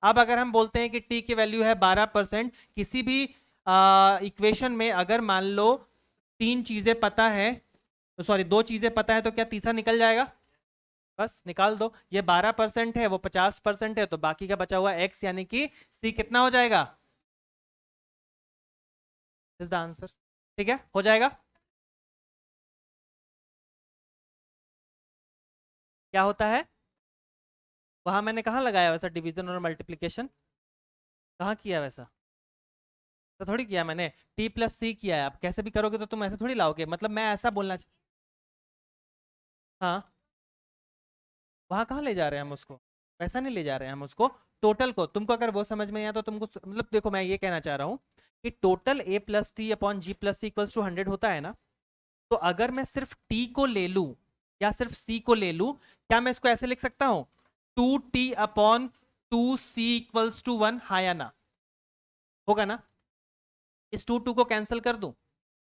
अब अगर हम बोलते हैं कि t की वैल्यू है 12%, किसी भी इक्वेशन में अगर मान लो तीन चीजें पता है, सॉरी दो चीजें पता है, तो क्या तीसरा निकल जाएगा? बस निकाल दो। ये 12% है, वो 50% है, तो बाकी का बचा हुआ x यानी कि c कितना हो जाएगा? Is the answer. ठीक है, हो जाएगा। क्या होता है? वहां मैंने कहा लगाया वैसा डिवीजन और मल्टीप्लीकेशन? कहाँ किया वैसा? तो थोड़ी किया मैंने। टी प्लस सी किया है, आप कैसे भी करोगे तो तुम ऐसे थोड़ी लाओगे, मतलब मैं ऐसा बोलना हाँ। वहां कहाँ ले जा रहे हैं हम उसको? वैसा नहीं ले जा रहे हैं हम उसको। टोटल को तुमको अगर वो समझ में आया तो तुमको मतलब देखो, मैं ये कहना चाह रहा हूँ कि total a plus T upon G plus C equals to 100 होता है ना। तो अगर मैं सिर्फ t को ले लूं या सिर्फ c को ले लूं, क्या मैं इसको ऐसे लिख सकता हूं? 2t upon 2c equals to 1, हाँ या ना? होगा ना? इस 2 को कैंसिल कर दूं,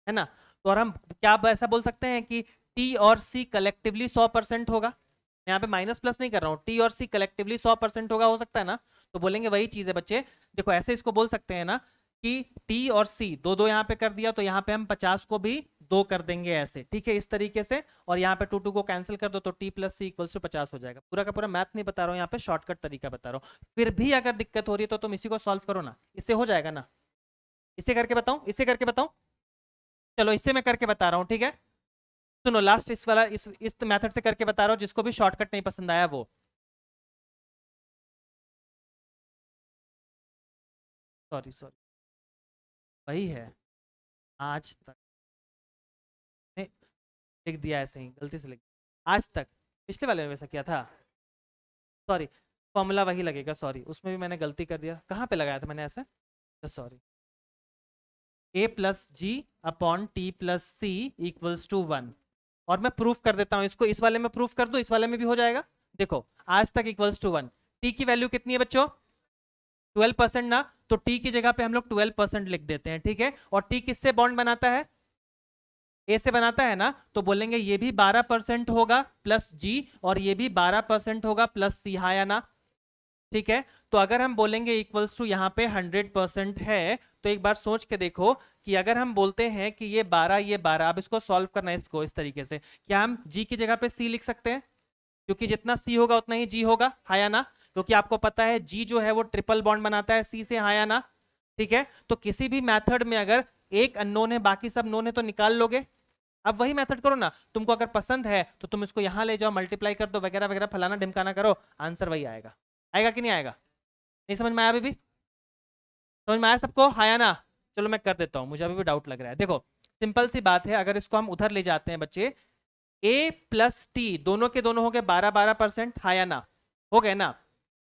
है ना? तो और हम क्या अब ऐसा बोल सकते हैं कि t और c कलेक्टिवली 100% होगा। मैं यहाँ पे माइनस प्लस नहीं कर रहा हूँ, t और c कलेक्टिवली 100% होगा, हो सकता है ना? तो बोलेंगे वही चीज है बच्चे। देखो ऐसे इसको बोल सकते हैं ना कि t और c दो दो यहाँ पे कर दिया, तो यहाँ पे हम 50 को भी दो कर देंगे ऐसे, ठीक है, इस तरीके से। और यहाँ पे टू टू को कैंसिल कर दो तो t plus C equals to 50 हो जाएगा। पूरा का पूरा मैथ नहीं बता रहा हूँ यहाँ पे, शॉर्टकट तरीका बता रहा हूँ। फिर भी अगर दिक्कत हो रही है तो तुम इसी को सॉल्व करो ना, इससे हो जाएगा ना। इससे करके बताऊं, इससे करके बताऊं? चलो इससे मैं करके बता रहा हूँ, ठीक है। सुनो, लास्ट इस वाला इस मेथड से करके बता रहा हूँ, जिसको भी शॉर्टकट नहीं पसंद आया वो। सॉरी सॉरी, वही है। आज तक नहीं, लिख दिया ऐसे ही गलती से लिख दिया। आज तक पिछले वाले में वैसा किया था। सॉरी, फॉर्मूला वही लगेगा, सॉरी उसमें भी मैंने गलती कर दिया। कहाँ पे लगाया था मैंने ऐसे? Sorry. a plus G upon T plus C equals to 1। और मैं प्रूफ कर देता हूँ इसको, इस वाले में प्रूफ कर दो, इस वाले में भी हो जाएगा। देखो, आज तक इक्वल्स टू 1, टी की वैल्यू कितनी है बच्चों? 12% ना, तो टी की जगह पे हम लोग 12% लिख देते हैं, ठीक है। और टी किससे बॉन्ड बनाता है? ए से बनाता है ना, तो बोलेंगे ये भी 12% होगा प्लस जी, और ये भी 12% होगा प्लस सी, हाँ या ना? ठीक है। तो अगर हम बोलेंगे इक्वल्स टू यहाँ पे 100% है, तो एक बार सोच के देखो कि अगर हम बोलते हैं कि ये 12 ये 12, अब इसको सॉल्व करना है इसको इस तरीके से, क्या हम जी की जगह पे सी लिख सकते हैं? क्योंकि जितना सी होगा उतना ही जी होगा, हाँ या ना? क्योंकि आपको पता है जी जो है वो ट्रिपल बॉन्ड बनाता है सी से, हाँ या ना? ठीक है, तो किसी भी मेथड में अगर एक अननोन है बाकी सब नोन है तो निकाल लोगे। अब वही मेथड करो ना, तुमको अगर पसंद है तो तुम इसको यहां ले जाओ, मल्टीप्लाई कर दो, वगैरह वगैरह, फलाना ढिमकाना करो, आंसर वही आएगा। आएगा कि नहीं आएगा? नहीं समझ में आया अभी भी? समझ में आया सबको, हाँ या ना? चलो मैं कर देता हूँ, मुझे अभी भी डाउट लग रहा है। देखो, सिंपल सी बात है, अगर इसको हम उधर ले जाते हैं बच्चे, ए प्लस टी दोनों के दोनों हो गए 12-12%, हाँ या ना, हो गए ना।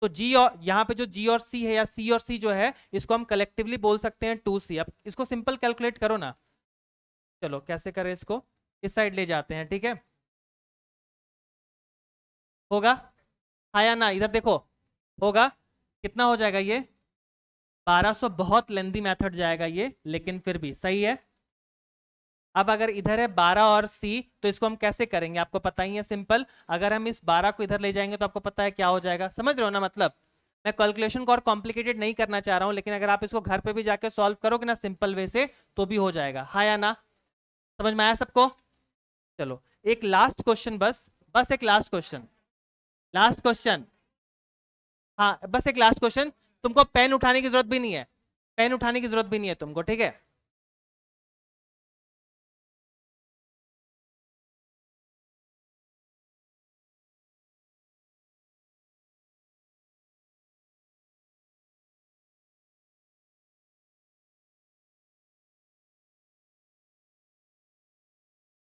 तो जी और यहाँ पे जो जी और सी है या सी और सी जो है इसको हम कलेक्टिवली बोल सकते हैं 2C। अब इसको सिंपल कैलकुलेट करो ना, चलो कैसे करें इसको, इस साइड ले जाते हैं, ठीक है, होगा, हाँ या ना, इधर देखो, होगा, कितना हो जाएगा ये 1200, बहुत लेंदी मेथड जाएगा ये, लेकिन फिर भी सही है। अब अगर इधर है 12 और सी तो इसको हम कैसे करेंगे, आपको पता ही है, सिंपल, अगर हम इस 12 को इधर ले जाएंगे तो आपको पता है क्या हो जाएगा, समझ रहे हो ना, मतलब मैं कैलकुलेशन को और कॉम्प्लिकेटेड नहीं करना चाह रहा हूं, लेकिन अगर आप इसको घर पे भी जाके सॉल्व करोगे ना सिंपल वे से तो भी हो जाएगा, हाँ या ना, समझ में आया सबको। चलो एक लास्ट क्वेश्चन, बस बस एक लास्ट क्वेश्चन, लास्ट क्वेश्चन, हाँ बस एक लास्ट क्वेश्चन, तुमको पेन उठाने की जरूरत भी नहीं है, पेन उठाने की जरूरत भी नहीं है तुमको, ठीक है।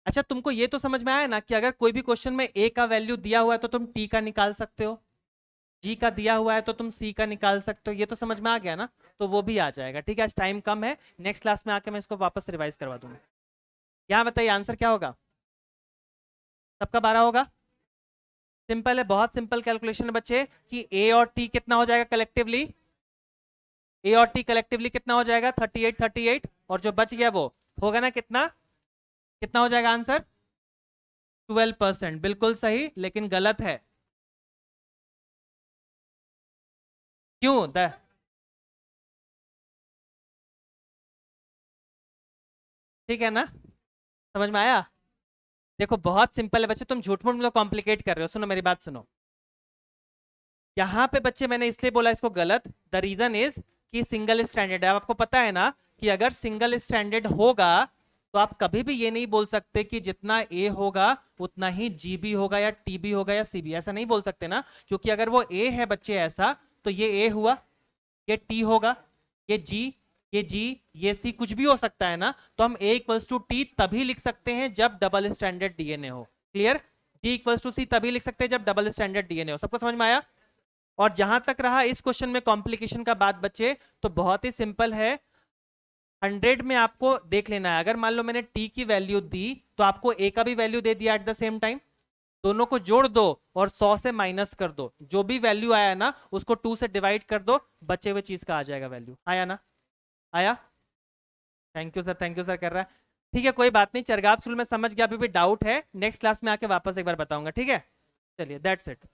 अच्छा तुमको ये तो समझ में आया ना कि अगर कोई भी क्वेश्चन में ए का वैल्यू दिया हुआ है तो तुम टी का निकाल सकते हो, जी का दिया हुआ है तो तुम सी का निकाल सकते हो, ये तो समझ में आ गया ना, तो वो भी आ जाएगा, ठीक है। आज टाइम कम है, नेक्स्ट क्लास में आके मैं इसको वापस रिवाइज करवा दूंगा। यहाँ बताइए आंसर क्या होगा, सबका 12 होगा, सिंपल है, बहुत सिंपल कैलकुलेशन है बच्चे, कि ए और टी कितना हो जाएगा कलेक्टिवली, ए और टी कलेक्टिवली कितना हो जाएगा 38 और जो बच गया वो होगा ना कितना, कितना हो जाएगा आंसर 12%, बिल्कुल सही, लेकिन गलत है, क्यों ठीक है ना, समझ में आया। देखो बहुत सिंपल है बच्चे, तुम झूठ मूठ में कॉम्प्लिकेट कर रहे हो, सुनो मेरी बात सुनो, यहाँ पे बच्चे मैंने इसलिए बोला इसको गलत, द रीजन इज कि सिंगल स्टैंडर्ड है। अब आपको पता है ना कि अगर सिंगल स्टैंडर्ड होगा तो आप कभी भी ये नहीं बोल सकते कि जितना ए होगा उतना ही जी भी होगा या टी भी होगा या सी भी, ऐसा नहीं बोल सकते ना, क्योंकि अगर वो ए है बच्चे ऐसा तो ये ए हुआ, ये टी होगा, ये जी, ये जी, ये सी, कुछ भी हो सकता है ना, तो हम ए इक्वल्स टू टी तभी लिख सकते हैं जब डबल स्टैंडर्ड डीएनए हो, क्लियर, डी इक्वल्स टू सी तभी लिख सकते हैं जब डबल स्टैंडर्ड डीएनए हो, सबको समझ में आया। और जहां तक रहा इस क्वेश्चन में कॉम्प्लिकेशन का बात बच्चे, तो बहुत ही सिंपल है, 100 में आपको देख लेना है, अगर मान लो मैंने टी की वैल्यू दी तो आपको ए का भी वैल्यू दे दिया एट द सेम टाइम, दोनों को जोड़ दो और 100 से माइनस कर दो, जो भी वैल्यू आया ना उसको 2 से डिवाइड कर दो, बचे हुए चीज का आ जाएगा वैल्यू, आया ना, आया, thank you sir, thank you sir कर रहा है, ठीक है कोई बात नहीं, चरगाव रूल में समझ गया, अभी भी डाउट है नेक्स्ट क्लास में आके वापस एक बार बताऊंगा, ठीक है, चलिए दैट्स इट।